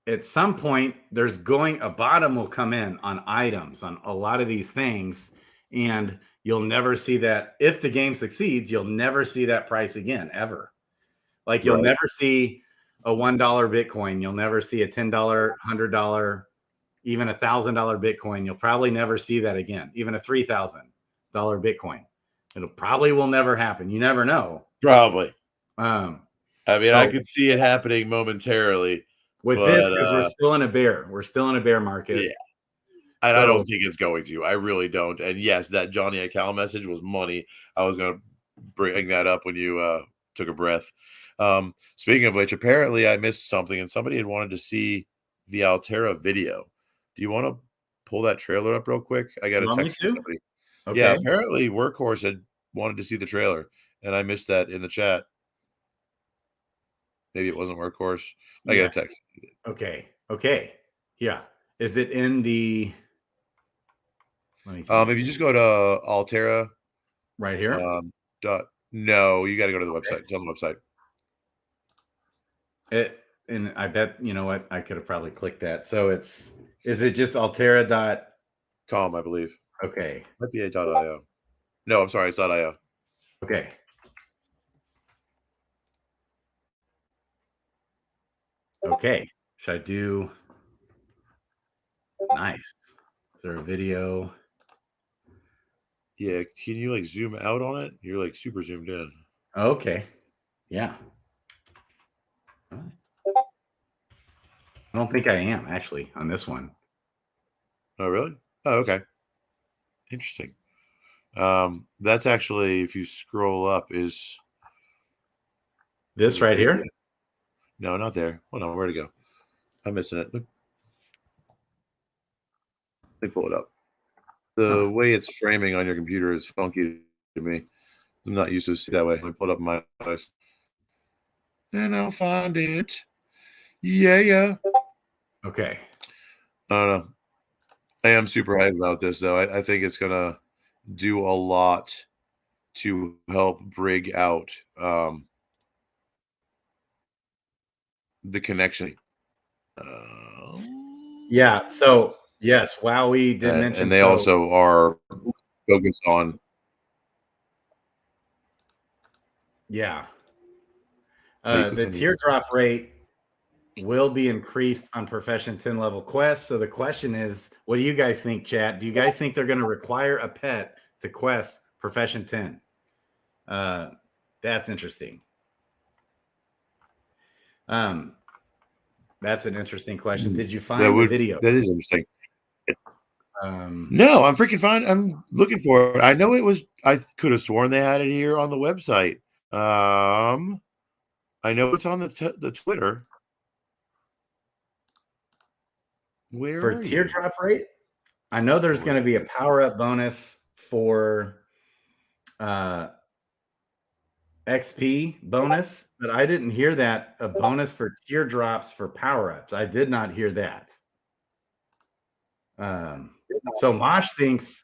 at some point a bottom will come in on items, on a lot of these things, and you'll never see that. If the game succeeds, you'll never see that price again, ever. Like you'll never see a $1 Bitcoin. You'll never see a $10, $100, even $1,000 Bitcoin. You'll probably never see that again. Even a $3,000 Bitcoin. It probably will never happen. You never know. Probably. I mean, I could see it happening momentarily with this, because we're still in a bear. We're still in a bear market. Yeah. And I don't think it's going to. I really don't. And yes, that Johnny Acal message was money. I was going to bring that up when you took a breath. Speaking of which, apparently I missed something, and somebody had wanted to see the Altera video. Do you want to pull that trailer up real quick? I got a text from somebody. Okay. Yeah, apparently Workhorse had wanted to see the trailer, and I missed that in the chat. Maybe it wasn't Workhorse. I got a text. Okay. Yeah. Is it in the... if you just go to Altera right here. No, you got to go to the website. It's on the website. And I bet, you know what, I could have probably clicked that. So is it just altera.com, I believe. Okay. Might be .io. No, I'm sorry, it's .io. Okay. Okay. Should I do... Nice. Is there a video? Yeah, can you like zoom out on it? You're like super zoomed in. Okay. Yeah. I don't think I am actually on this one. Oh, really? Oh, okay. Interesting. That's actually, if you scroll up, is this right here? No, not there. Hold on, where'd it go? I'm missing it. Let me pull it up. The way it's framing on your computer is funky to me. I'm not used to see that way. Let me pull it up in my eyes. And I'll find it. Yeah. Okay. I don't know. I am super hyped about this, though. I think it's going to do a lot to help brig out the connection. Yeah. So, yes. Wow. We did mention. And they also are focused on. Yeah. The teardrop rate will be increased on Profession 10 level quests. So the question is, what do you guys think, chat? Do you guys think they're going to require a pet to quest Profession 10? That's interesting. That's an interesting question. Did you find the video? That is interesting. No, I'm freaking fine. I'm looking for it. I know it was. I could have sworn they had it here on the website. I know it's on the Twitter. Where for teardrop rate? I know there's going to be a power up bonus for XP bonus, but I didn't hear that a bonus for teardrops for power ups. I did not hear that. So Mosh thinks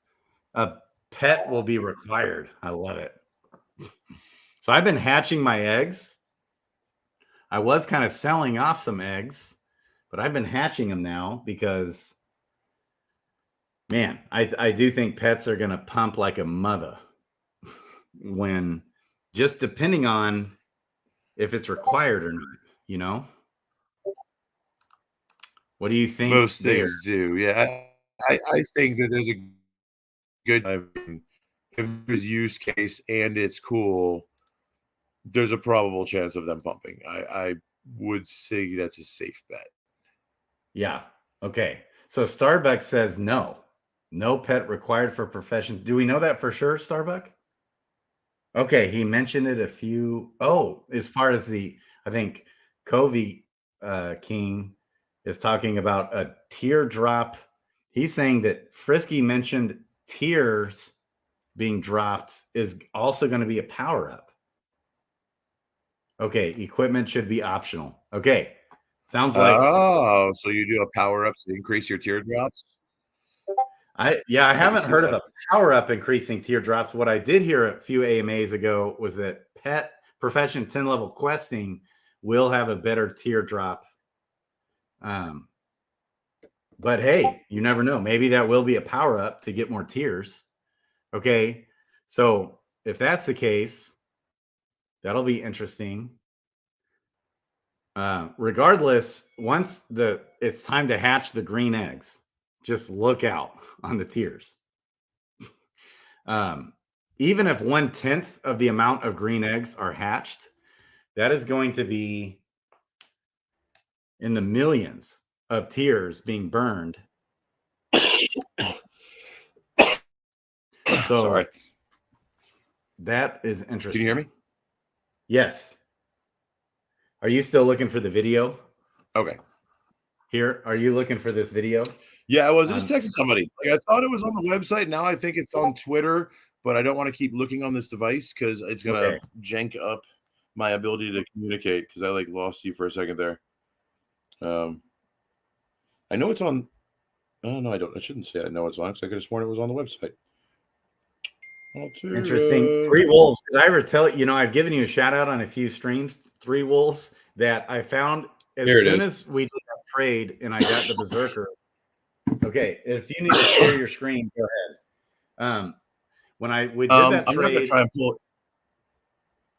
a pet will be required. I love it. So I've been hatching my eggs. I was kind of selling off some eggs, but I've been hatching them now because, man, I do think pets are going to pump like a mother when just depending on if it's required or not, you know? What do you think? Most things do. Yeah. I think that there's a good, if there's use case and it's cool, there's a probable chance of them pumping. I would say that's a safe bet. Yeah. Okay. So Starbuck says no pet required for Profession. Do we know that for sure, Starbuck? Okay. He mentioned it a few. Oh, as far as I think Covey King is talking about a teardrop. He's saying that Frisky mentioned tears being dropped is also going to be a power up. Okay, equipment should be optional. Okay, sounds like. Oh, so you do a power up to increase your teardrops? I haven't heard of a power up increasing teardrops. What I did hear a few AMAs ago was that pet profession 10 level questing will have a better teardrop. But hey, you never know. Maybe that will be a power up to get more tiers. Okay. So if that's the case, that'll be interesting. Regardless, once it's time to hatch the green eggs, just look out on the tiers. Even if 1/10 of the amount of green eggs are hatched, that is going to be in the millions of tiers being burned. So Sorry. That is interesting. Can you hear me? Yes. Are you still looking for the video? Okay. Here, are you looking for this video? Yeah, I was just texting somebody. Like, I thought it was on the website. Now I think it's on Twitter, but I don't want to keep looking on this device because it's gonna jank up my ability to communicate. Because I lost you for a second there. I know it's on. Oh no, I don't. I shouldn't say I know it's on. Because I could have sworn it was on the website. Altera. Interesting. Three Wolves. Did I ever tell you? I've given you a shout out on a few streams. Three Wolves that I found as soon as we did that trade and I got the Berserker. Okay, if you need to share your screen, go ahead. When we did that I'm trade, gonna try and pull it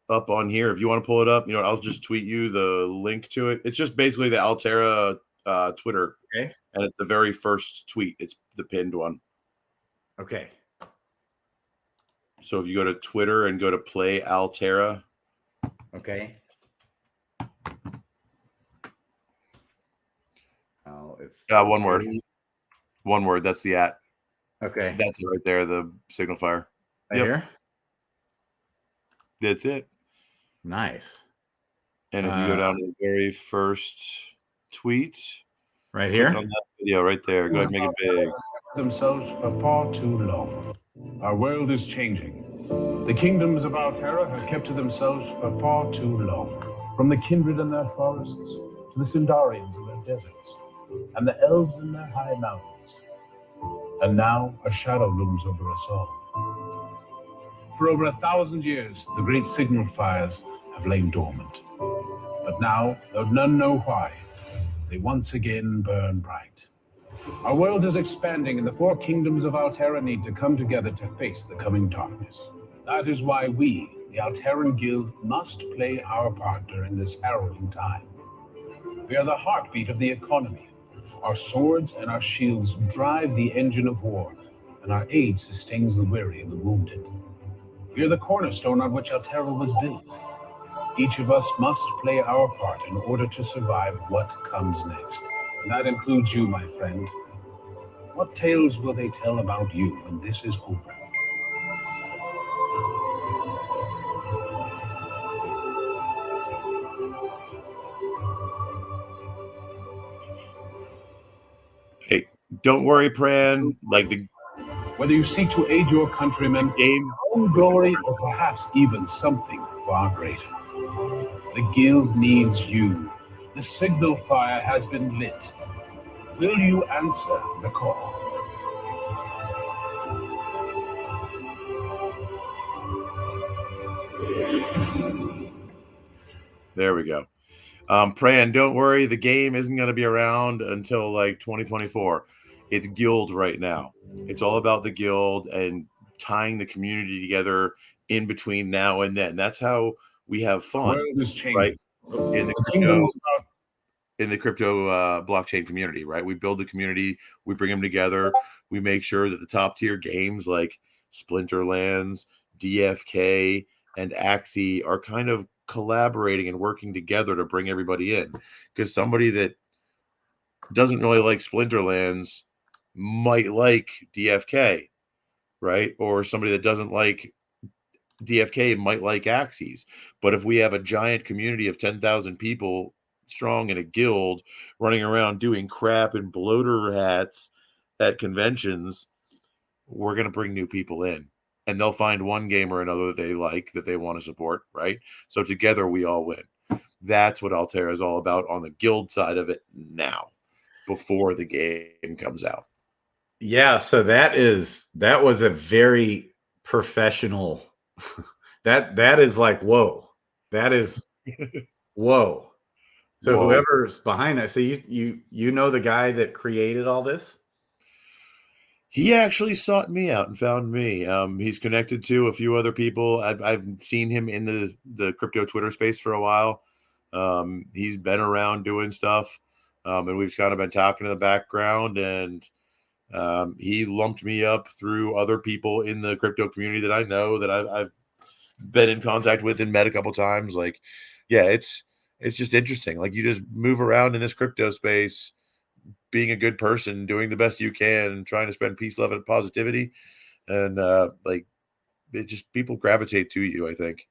up on here. If you want to pull it up, I'll just tweet you the link to it. It's just basically the Altera Twitter, okay, and it's the very first tweet. It's the pinned one. Okay. So if you go to Twitter and go to Play Altera, okay. Oh, it's one word. One word. That's the @ Okay. That's it right there. The signal fire. Right here. That's it. Nice. And if you go down to the very first tweet, right here, on that video right there, go ahead and make it big. Themselves for far too long. Our world is changing. The kingdoms of Altera have kept to themselves for far too long. From the kindred in their forests, to the Sundarians in their deserts, and the elves in their high mountains. And now a shadow looms over us all. For over 1,000 years, the great signal fires have lain dormant. But now, though none know why, they once again burn bright. Our world is expanding, and the four kingdoms of Altera need to come together to face the coming darkness. That is why we, the Altera Guild, must play our part during this harrowing time. We are the heartbeat of the economy. Our swords and our shields drive the engine of war, and our aid sustains the weary and the wounded. We are the cornerstone on which Altera was built. Each of us must play our part in order to survive what comes next. And that includes you, my friend. What tales will they tell about you when this is over? Hey, don't worry, Pran. Whether you seek to aid your countrymen, game, your own glory, or perhaps even something far greater. The Guild needs you. The signal fire has been lit. Will you answer the call? There we go. Pran, don't worry. The game isn't going to be around until 2024. It's Guild right now. It's all about the Guild and tying the community together in between now and then. That's how we have fun, right? In the crypto blockchain community, right? We build the community, we bring them together, we make sure that the top tier games like Splinterlands, DFK, and Axie are kind of collaborating and working together to bring everybody in. Because somebody that doesn't really like Splinterlands might like DFK, right? Or somebody that doesn't like DFK might like Axies. But if we have a giant community of 10,000 people strong in a guild running around doing crap in bloater hats at conventions, we're going to bring new people in, and they'll find one game or another that they like, that they want to support, right? So together we all win. That's what Altera is all about on the guild side of it now, before the game comes out. Yeah, so that was a very professional. that is like whoa. That is whoa. So Whoa. whoever's behind that, so you know the guy that created all this? He actually sought me out and found me. He's connected to a few other people. I've seen him in the crypto Twitter space for a while. He's been around doing stuff, and we've kind of been talking in the background. And he lumped me up through other people in the crypto community that I know that I've been in contact with and met a couple times. Like, yeah, it's just interesting. Like, you just move around in this crypto space, being a good person, doing the best you can, trying to spread peace, love, and positivity. And like, it just, people gravitate to you. I think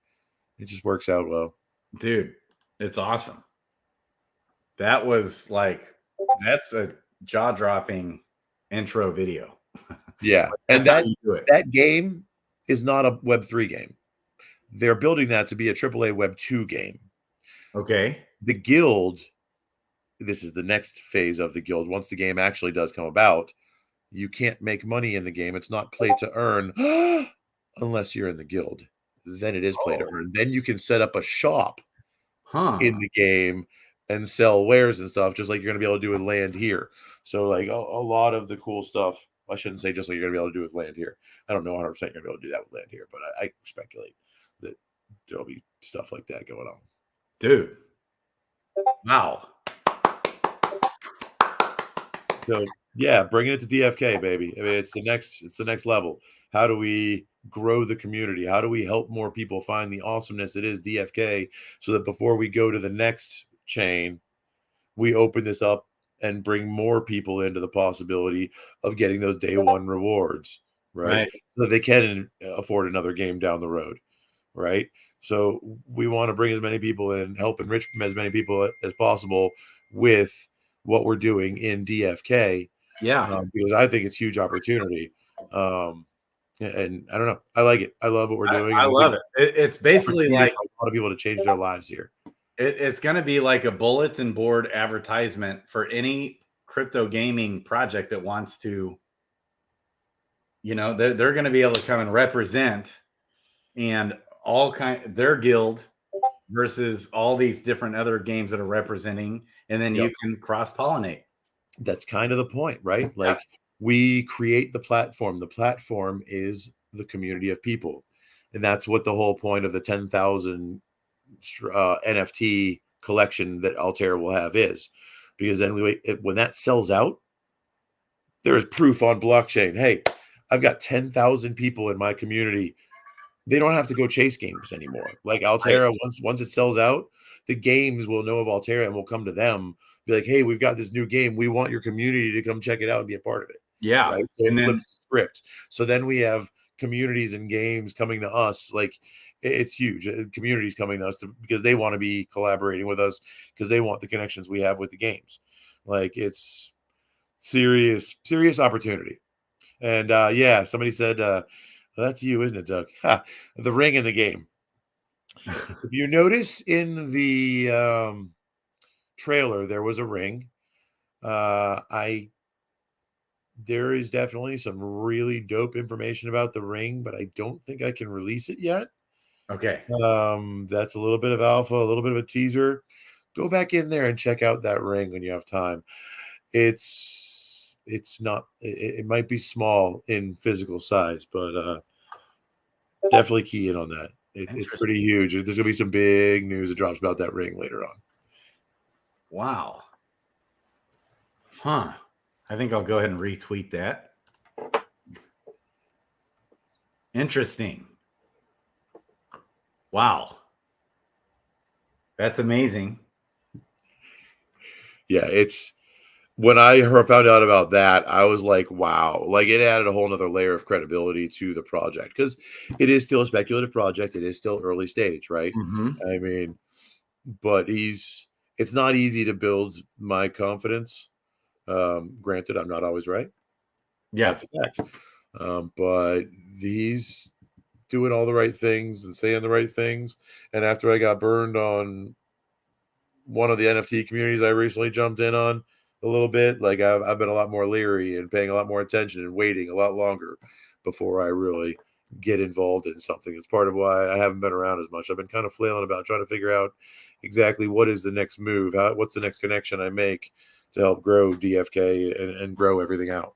it just works out well. Dude, it's awesome. That was like, that's a jaw-dropping intro video. Yeah. And That's how you do it. that game is not a Web3 game. They're building that to be a AAA Web2 game. Okay. The guild, this is the next phase of the guild. Once the game actually does come about, you can't make money in the game. It's not play to earn unless you're in the guild. Then it is play to earn. Then you can set up a shop in the game and sell wares and stuff, just like you're going to be able to do with land here. So like a lot of the cool stuff, I shouldn't say just like you're going to be able to do with land here. I don't know 100% you're going to be able to do that with land here, but I speculate that there'll be stuff like that going on. Dude. Wow. So yeah, bringing it to DFK, baby. I mean, it's the next level. How do we grow the community? How do we help more people find the awesomeness that is DFK, so that before we go to the next chain, we open this up and bring more people into the possibility of getting those day one rewards, right? So they can afford another game down the road, right? So we want to bring as many people in, help enrich as many people as possible with what we're doing in DFK. Yeah. Because I think it's huge opportunity. And I don't know. I like it. I love what we're doing. I love it. It's basically like a lot of people to change their lives here. It's going to be like a bulletin board advertisement for any crypto gaming project that wants to, they're going to be able to come and represent and their guild versus all these different other games that are representing, and then you can cross-pollinate. That's kind of the point, right? Like, we create the platform. The platform is the community of people. And that's what the whole point of the 10,000 NFT collection that Altera will have is. Because then when that sells out, there is proof on blockchain. Hey, I've got 10,000 people in my community. They don't have to go chase games anymore. Like Altera, once it sells out, the games will know of Altera and will come to them, be like, hey, we've got this new game. We want your community to come check it out and be a part of it. Yeah. Right? So it flips the script. So then we have communities and games coming to us. Like, it's huge. Communities coming to us because they want to be collaborating with us because they want the connections we have with the games. Like, it's serious opportunity. And yeah, somebody said, that's you, isn't it, Doug? The ring in the game. If you notice in the trailer, there was a ring. There is definitely some really dope information about the ring, but I don't think I can release it yet. Okay. That's a little bit of alpha, a little bit of a teaser. Go back in there and check out that ring when you have time. It's not, it might be small in physical size, but definitely key in on that. It's pretty huge. There's gonna be some big news that drops about that ring later on. Wow. Huh. I think I'll go ahead and retweet that. Interesting. Wow. That's amazing. Yeah, when I found out about that, I was like, wow. Like, it added a whole nother layer of credibility to the project because it is still a speculative project. It is still early stage, right? Mm-hmm. I mean, but it's not easy to build my confidence. Granted, I'm not always right. Yeah. That's a fact. But he's doing all the right things and saying the right things. And after I got burned on one of the NFT communities I recently jumped in on, a little bit. Like I've been a lot more leery and paying a lot more attention and waiting a lot longer before I really get involved in something. It's part of why I haven't been around as much. I've been kind of flailing about trying to figure out exactly what is the next move, what's the next connection I make to help grow DFK and grow everything out.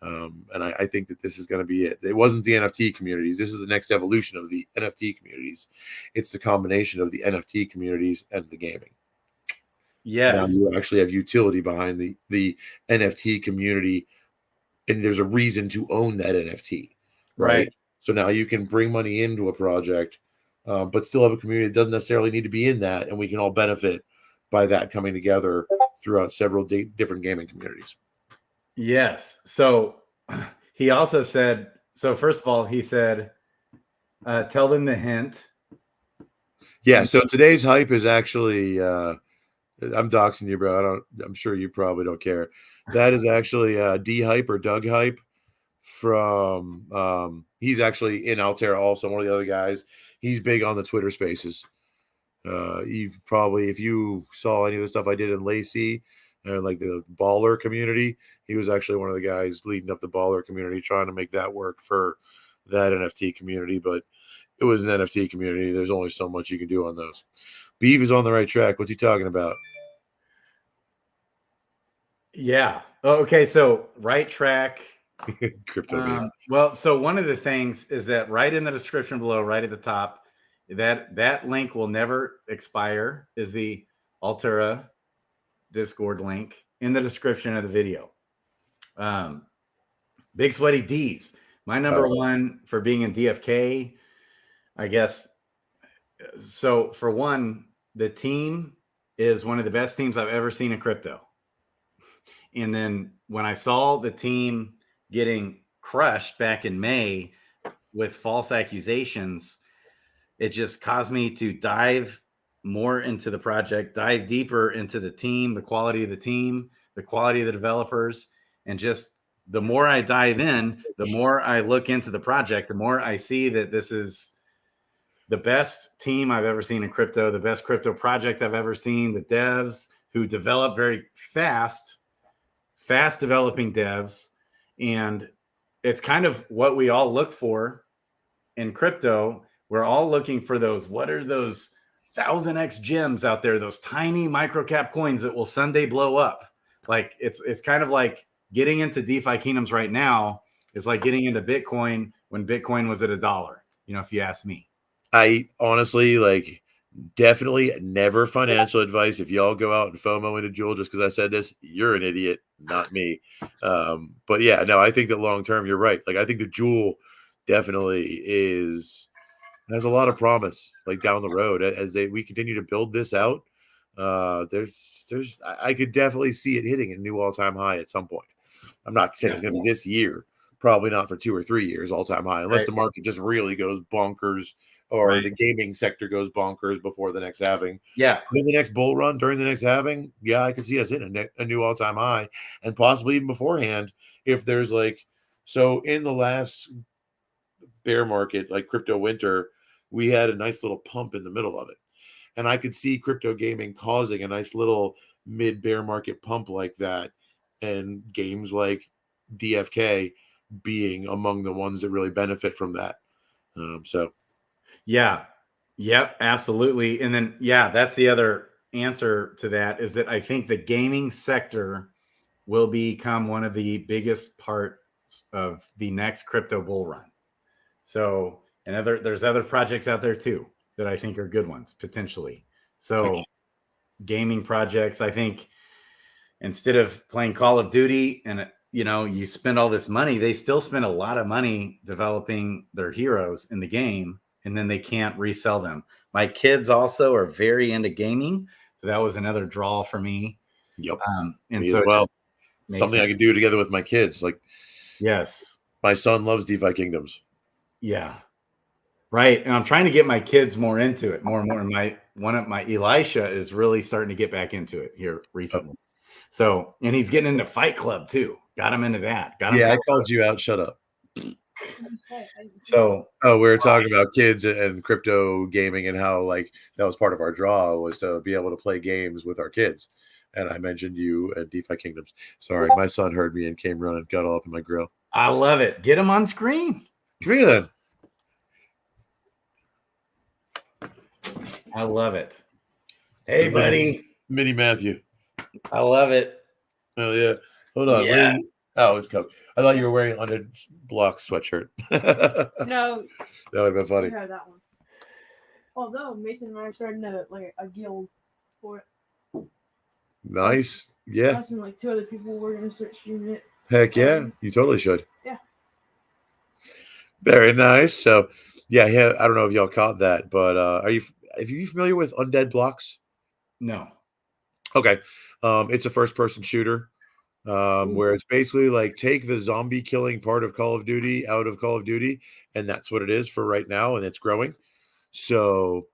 And I think that this is going to be it. It wasn't the NFT communities. This is the next evolution of the NFT communities. It's the combination of the NFT communities and the gaming. Now Yes. you actually have utility behind the NFT community, and there's a reason to own that NFT, right? So now you can bring money into a project, but still have a community that doesn't necessarily need to be in that, and we can all benefit by that coming together throughout several different gaming communities. Yes. So he also said, so first of all, he said, tell them the hint. Yeah. So today's hype is actually, I'm doxing you, bro. I'm sure you probably don't care. That is actually D Hype or Doug Hype from, he's actually in Altera also, one of the other guys. He's big on the Twitter spaces. You've probably, if you saw any of the stuff I did in Lacey, like the baller community, he was actually one of the guys leading up the baller community, trying to make that work for that NFT community. But it was an NFT community. There's only so much you can do on those. Beav is on the right track. What's he talking about? Yeah. Oh, okay. So right track. Crypto. Well, so one of the things is that right in the description below, right at the top, that link will never expire, is the Altera Discord link in the description of the video. Big Sweaty D's, my number one for being in DFK, I guess. So for one, the team is one of the best teams I've ever seen in crypto. And then when I saw the team getting crushed back in May with false accusations, it just caused me to dive more into the project, dive deeper into the team, the quality of the team, the quality of the developers. And just the more I dive in, the more I look into the project, the more I see that this is the best team I've ever seen in crypto, the best crypto project I've ever seen, the devs who develop very fast developing devs. And it's kind of what we all look for in crypto. We're all looking for those, what are those 1000x gems out there, those tiny microcap coins that will someday blow up. Like it's kind of like getting into DeFi Kingdoms right now is like getting into Bitcoin when Bitcoin was at $1, if you ask me. I honestly, like, definitely never financial advice. If y'all go out and FOMO into Jewel just because I said this, you're an idiot, not me. But yeah, no, I think that long term, you're right. Like, I think the Jewel definitely has a lot of promise, like down the road as we continue to build this out. I could definitely see it hitting a new all-time high at some point. I'm not saying it's going to be this year, probably not for 2 or 3 years all-time high, unless the market just really goes bonkers or the gaming sector goes bonkers before the next halving. Yeah. In the next bull run, during the next halving, yeah, I could see us hitting a new all-time high, and possibly even beforehand if there's so in the last bear market, like crypto winter, we had a nice little pump in the middle of it. And I could see crypto gaming causing a nice little mid bear market pump like that, and games like DFK being among the ones that really benefit from that. Yeah. Yep, absolutely. And then, that's the other answer to that, is that I think the gaming sector will become one of the biggest parts of the next crypto bull run. So, and there's other projects out there too that I think are good ones potentially. So gaming projects, I think instead of playing Call of Duty and you spend all this money, they still spend a lot of money developing their heroes in the game, and then they can't resell them. My kids also are very into gaming, so that was another draw for me. Yep. And me so as well, something I can do together with my kids. Like, yes, my son loves DeFi Kingdoms. Yeah. Right. And I'm trying to get my kids more into it, more and more. And one of my Elisha is really starting to get back into it here recently. So, and he's getting into Fight Club too. Got him into that. I called you out. Shut up. So, we were talking about kids and crypto gaming and how that was part of our draw, was to be able to play games with our kids. and I mentioned you at DeFi Kingdoms. Sorry, my son heard me and came running, got all up in my grill. I love it. Get him on screen. Come here then. I love it. Hey, buddy. Mini Matthew. I love it. Oh yeah. Hold on. Yeah. Oh, it's covered. I thought you were wearing under block sweatshirt. No, That would have been funny. we had that one. Although Mason and I are starting a guild for it. Nice. Yeah. Us and like 2 other people were gonna start streaming it. Heck yeah. You totally should. Yeah. Very nice. So yeah, I don't know if y'all caught that, but are you familiar with Undead Blocks? No. Okay. It's a first person shooter. Where it's basically like take the zombie killing part of Call of Duty out of Call of Duty, and that's what it is for right now, and it's growing. So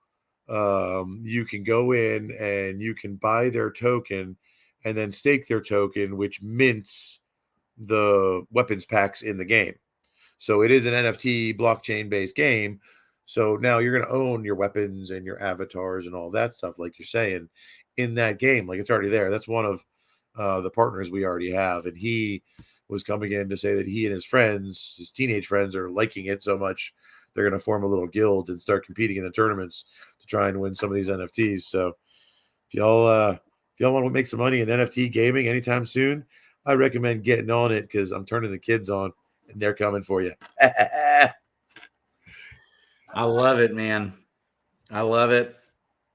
you can go in and you can buy their token and then stake their token, which mints the weapons packs in the game. So it is an NFT blockchain based game. So now you're going to own your weapons and your avatars and all that stuff, like you're saying, in that game. Like it's already there. That's one of the partners we already have, and he was coming in to say that he and his friends, his teenage friends, are liking it so much they're going to form a little guild and start competing in the tournaments to try and win some of these NFTs. So if y'all want to make some money in NFT gaming anytime soon, I recommend getting on it because I'm turning the kids on and they're coming for you. I love it, man. I love it.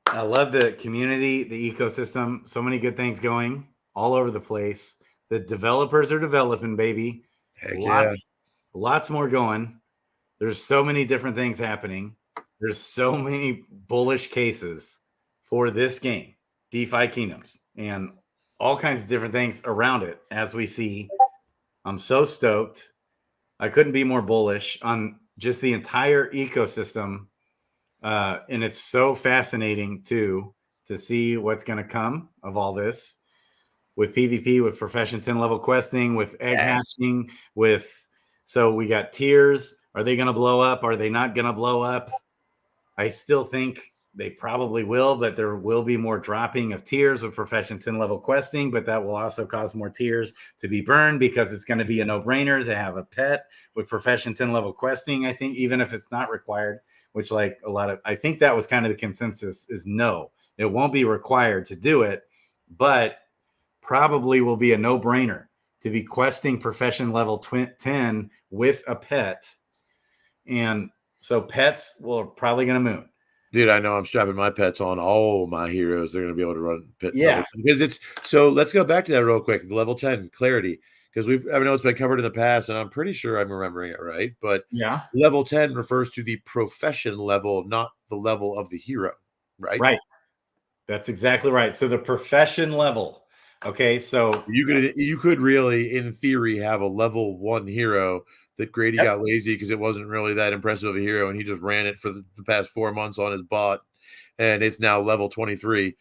I love the community, the ecosystem. So many good things going all over the place. The developers are developing, baby. Heck yeah. Lots more going. There's so many different things happening. There's so many bullish cases for this game, DeFi Kingdoms, and all kinds of different things around it as we see. I'm so stoked. I couldn't be more bullish on just the entire ecosystem. And it's so fascinating too to see what's going to come of all this with PvP, with Profession 10 level questing, with egg hatching, so we got tiers. Are they going to blow up? Are they not going to blow up? I still think they probably will, but there will be more dropping of tiers with Profession 10 level questing, but that will also cause more tiers to be burned because it's going to be a no-brainer to have a pet with Profession 10 level questing, I think, even if it's not required, which like I think that was kind of the consensus is no, it won't be required to do it, but probably will be a no-brainer to be questing Profession level 10 with a pet. And so pets will probably going to moon. Dude, I know I'm strapping my pets on all my heroes. They're going to be able to run pet. Yeah. Because it's so let's go back to that real quick. The level 10 clarity. Because I know it's been covered in the past, and I'm pretty sure I'm remembering it right. But yeah, level 10 refers to the profession level, not the level of the hero, right? Right. That's exactly right. So the profession level. Okay, so you could really, in theory, have a level 1 hero that Grady got lazy because it wasn't really that impressive of a hero, and he just ran it for the past 4 months on his bot, and it's now level 23.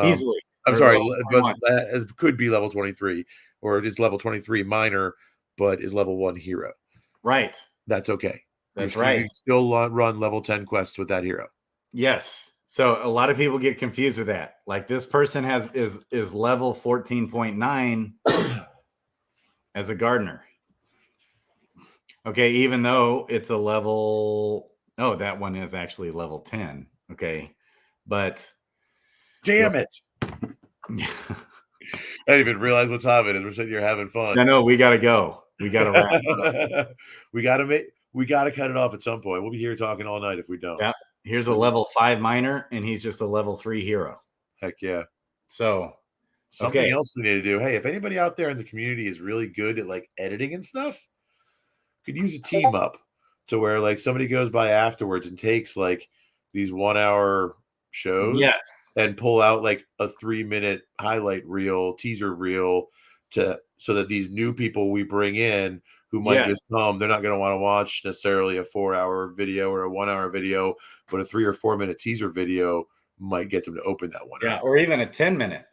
Easily. I'm sorry, but that could be level 23, or it is level 23 minor, but is level 1 hero. Right. That's okay. That's right. You can still run level 10 quests with that hero. Yes. So a lot of people get confused with that. Like this person is level 14.9 as a gardener. Okay, even though it's a level, that one is actually level 10. Okay, but damn it. I didn't even realize what time it is. We're sitting here having fun. I know we gotta go. We gotta wrap up. we gotta cut it off at some point. We'll be here talking all night if we don't. Yeah. Here's a level 5 minor, and he's just a level 3 hero. Heck yeah. So something else we need to do. Hey, if anybody out there in the community is really good at like editing and stuff, could use a team up to where like somebody goes by afterwards and takes like these 1 hour shows and pull out like a 3-minute highlight reel, teaser reel so that these new people we bring in who might just come, they're not going to want to watch necessarily a 4-hour video or a 1 hour video, but a 3 or 4 minute teaser video might get them to open that one. Yeah, or even a 10-minute.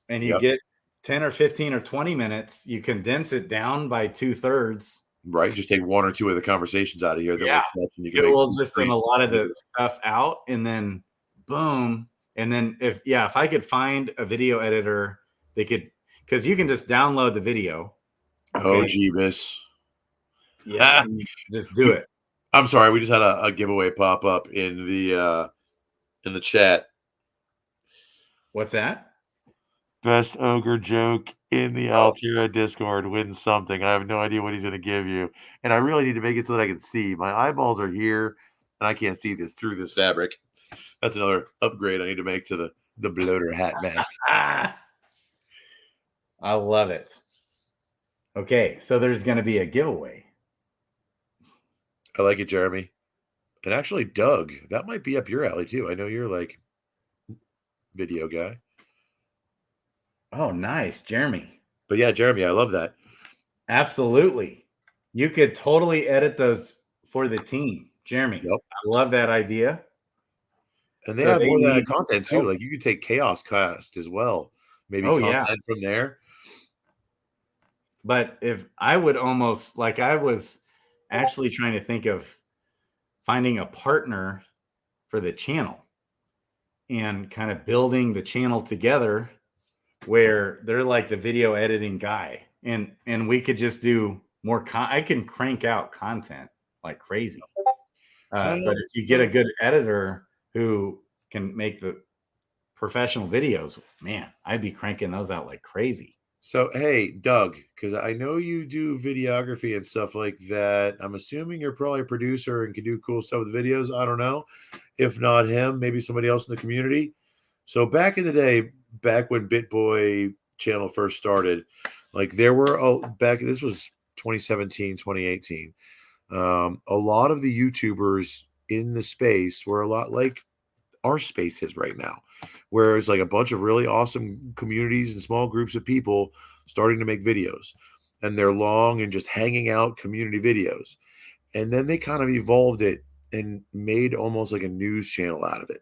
And you get 10 or 15 or 20 minutes, you condense it down by 2/3. Right. Just take 1 or 2 of the conversations out of here. And you can just send a lot of the stuff out and then boom. And then if I could find a video editor they could, because you can just download the video. Oh, Okay? Jeebus. Yeah, and just do it. I'm sorry. We just had a giveaway pop up in the chat. What's that? Best ogre joke in the Altera Discord wins something. I have no idea what he's going to give you. And I really need to make it so that I can see. My eyeballs are here, and I can't see this through this fabric. That's another upgrade I need to make to the bloater hat mask. I love it. Okay, so there's going to be a giveaway. I like it, Jeremy. And actually, Doug, that might be up your alley, too. I know you're like video guy. Oh, nice, Jeremy. But yeah, Jeremy, I love that. Absolutely. You could totally edit those for the team, Jeremy. Yep. I love that idea. And they So have they more of that need content, too. help. Like you could take Chaos Cast as well. Maybe Oh, content yeah. from there. But if I would almost, like, I was actually trying to think of finding a partner for the channel and kind of building the channel together where they're like the video editing guy, and we could just do more I can crank out content like crazy. But if you get a good editor who can make the professional videos, man, I'd be cranking those out like crazy. So, hey, Doug, because I know you do videography and stuff like that. I'm assuming you're probably a producer and can do cool stuff with videos. I don't know. If not him, maybe somebody else in the community. So back in the day, back when BitBoy channel first started, like there were this was 2017, 2018. A lot of the YouTubers in the space were a lot like our space is right now, where it's like a bunch of really awesome communities and small groups of people starting to make videos, and they're long and just hanging out community videos. And then they kind of evolved it and made almost like a news channel out of it.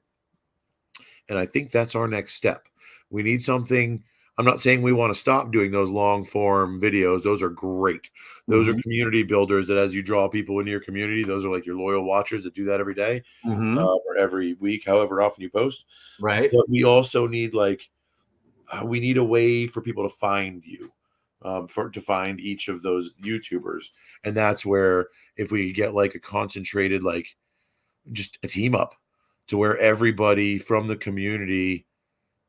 And I think that's our next step. We need something. I'm not saying we want to stop doing those long form videos. Those are great. Those are community builders that as you draw people into your community, those are like your loyal watchers that do that every day or every week, however often you post. Right. But we also need we need a way for people to find you, to find each of those YouTubers. And that's where if we get like a concentrated, like just a team up to where everybody from the community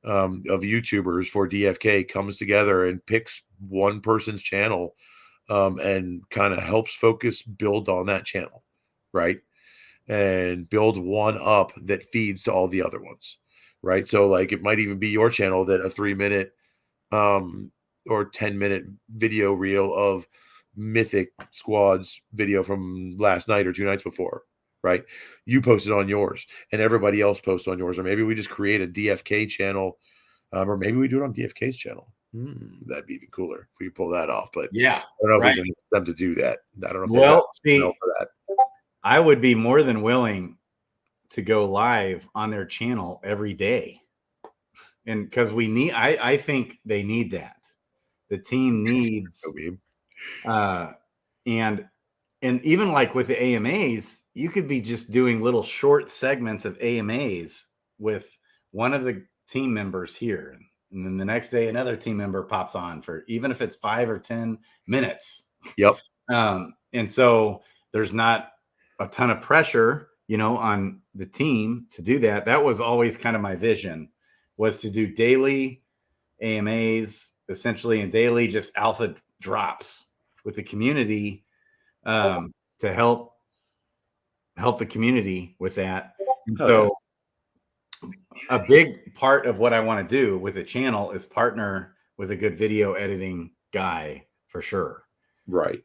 of YouTubers for DFK comes together and picks one person's channel and kind of helps focus build on that channel, right? And build one up that feeds to all the other ones, right? So like it might even be your channel that a 3-minute or 10-minute video reel of Mythic Squad's video from last night or 2 nights before, right? You post it on yours and everybody else posts on yours. Or maybe we just create a DFK channel or maybe we do it on DFK's channel. That'd be even cooler if we pull that off. But yeah, I don't know if we can get them to do that. I don't know if well, see, for that. I would be more than willing to go live on their channel every day. And because I think they need that. The team needs, and even like with the AMAs, you could be just doing little short segments of AMAs with one of the team members here. And then the next day, another team member pops on for, even if it's 5 or 10 minutes. Yep. And so there's not a ton of pressure, on the team to do that. That was always kind of my vision, was to do daily AMAs, essentially, and daily just alpha drops with the community to help the community with that. So a big part of what I want to do with the channel is partner with a good video editing guy for sure. Right.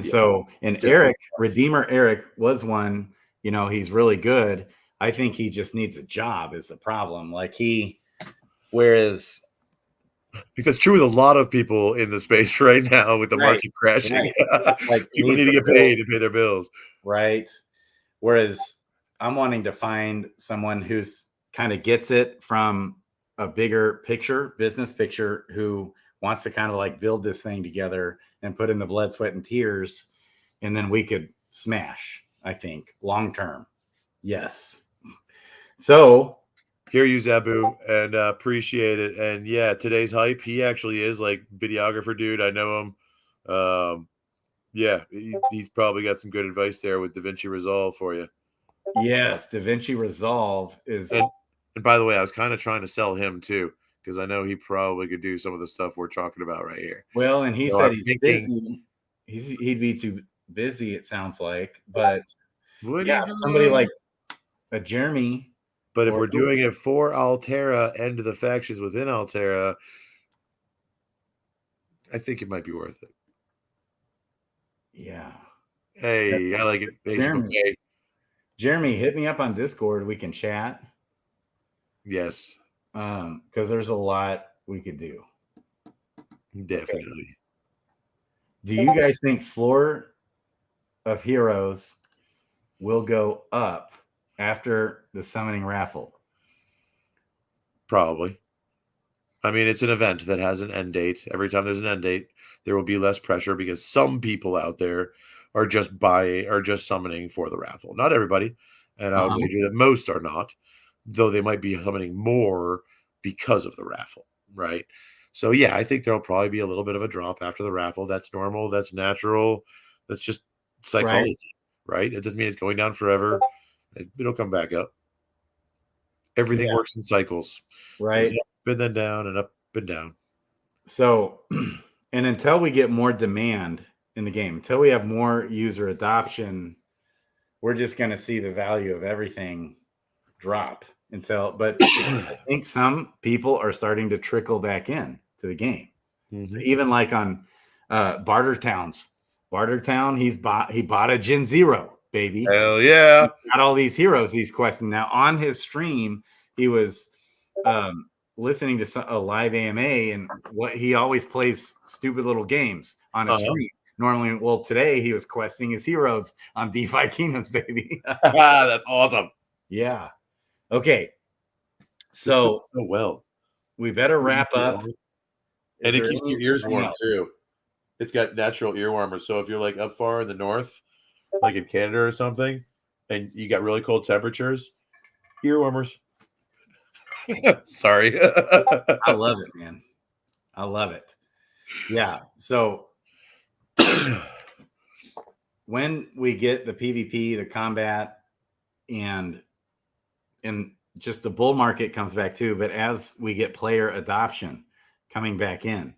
So Eric, Redeemer Eric was one, he's really good. I think he just needs a job is the problem. Whereas because true with a lot of people in the space right now with the market crashing, like people need to get paid to pay their bills. Right. Whereas I'm wanting to find someone who's kind of gets it from a bigger picture, business picture, who wants to kind of like build this thing together and put in the blood, sweat, and tears. And then we could smash, I think, long term. Yes. So Hear you, Zabu, and appreciate it. And yeah, today's hype. He actually is like videographer dude. I know him. Yeah, he's probably got some good advice there with DaVinci Resolve for you. Yes, DaVinci Resolve is. And by the way, I was kind of trying to sell him too, because I know he probably could do some of the stuff we're talking about right here. Well, and he So said I'm he's thinking- busy. He'd be too busy, it sounds like. But What yeah, somebody like a Jeremy. But if or- we're doing it for Altera and the factions within Altera, I think it might be worth it. Yeah. Hey, I like it. Jeremy. Jeremy, hit me up on Discord. We can chat. Yes. Because there's a lot we could do. Definitely. Okay. Do you guys think floor of heroes will go up after the summoning raffle? Probably. I mean, it's an event that has an end date. Every time there's an end date, there will be less pressure because some people out there are just summoning for the raffle. Not everybody. And I would wager that most are not, though they might be summoning more because of the raffle, right? So yeah, I think there'll probably be a little bit of a drop after the raffle. That's normal. That's natural. That's just psychology, right? It doesn't mean it's going down forever. It'll come back up. Everything works in cycles, right? Up and then down and up and down. So, and until we get more demand in the game, until we have more user adoption, we're just going to see the value of everything drop. But I think some people are starting to trickle back in to the game. So even like on Bartertown, he bought a Gen Zero, baby. Hell yeah. He got all these heroes he's questing. Now on his stream, he was listening to a live AMA, and what he always plays stupid little games on his stream. Normally, well, today he was questing his heroes on DeFi Kingdoms, baby. That's awesome. Yeah. Okay. So well. We better wrap up. And it keeps your ears warm too. It's got natural ear warmers. So if you're like up far in the north, like in Canada or something, and you got really cold temperatures, ear warmers. Sorry. I love it, man. I love it. Yeah. So when we get the PvP, the combat, and just the bull market comes back too, but as we get player adoption coming back in.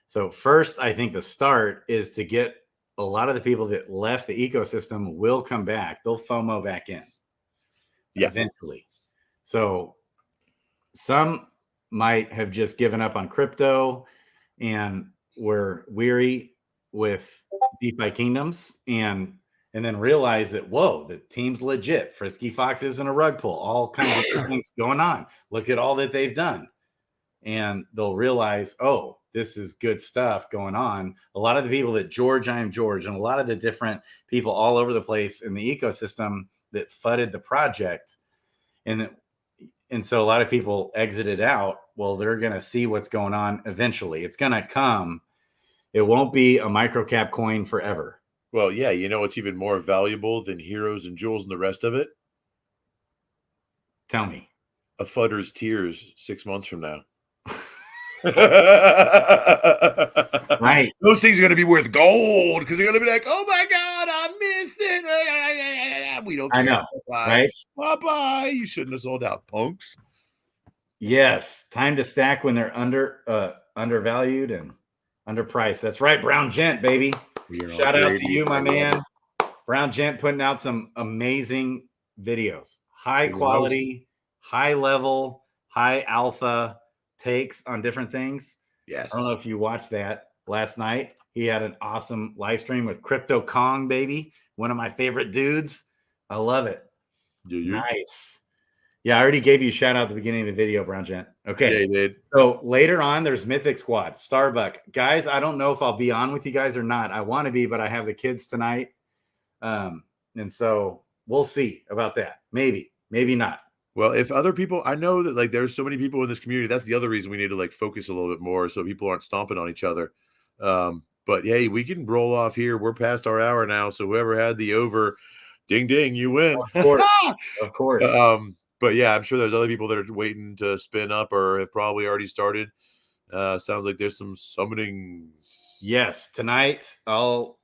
So first, I think the start is to get a lot of the people that left the ecosystem will come back. They'll FOMO back in eventually. So some might have just given up on crypto and were weary with DeFi Kingdoms and then realize that, whoa, the team's legit. Frisky Fox isn't a rug pull. All kinds of things going on. Look at all that they've done. And they'll realize, oh, this is good stuff going on. A lot of the people that I am George, and a lot of the different people all over the place in the ecosystem that fudded the project. And so a lot of people exited out. Well, they're going to see what's going on eventually. It's going to come. It won't be a microcap coin forever. Well, yeah, you know what's even more valuable than heroes and jewels and the rest of it? Tell me. A fudder's tears 6 months from now. Right. Those things are going to be worth gold because they're going to be like, oh my God, I missed it. We don't care. I know. Right? Bye-bye. You shouldn't have sold out, punks. Yes. Time to stack when they're undervalued and underpriced. That's right. Brown Gent, baby. Shout out to you, my man. Brown Gent putting out some amazing videos. High quality, high level, high alpha takes on different things. Yes. I don't know if you watched that last night. He had an awesome live stream with Crypto Kong, baby. One of my favorite dudes. I love it. Nice. Yeah, I already gave you a shout out at the beginning of the video, Brown Gent. Okay. Yeah, you did. So later on, there's Mythic Squad, Starbuck. Guys, I don't know if I'll be on with you guys or not. I want to be, but I have the kids tonight. And so we'll see about that. Maybe not. Well, if other people, I know that like there's so many people in this community. That's the other reason we need to like focus a little bit more so people aren't stomping on each other. But hey, we can roll off here. We're past our hour now. So whoever had the over, ding, ding, you win. Of course. Of course. But yeah, I'm sure there's other people that are waiting to spin up or have probably already started. Sounds like there's some summonings. Yes, tonight I'll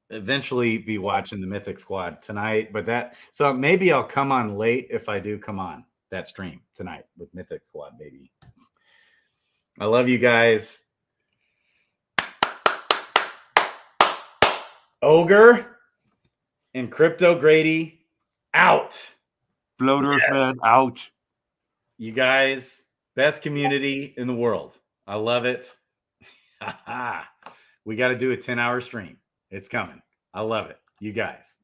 eventually be watching the Mythic Squad tonight, so maybe I'll come on late if I do come on that stream tonight with Mythic Squad, baby. I love you guys. Ogre and Crypto Grady out. Bloater fan out. You guys, best community in the world. I love it. We got to do a 10-hour stream. It's coming. I love it. You guys.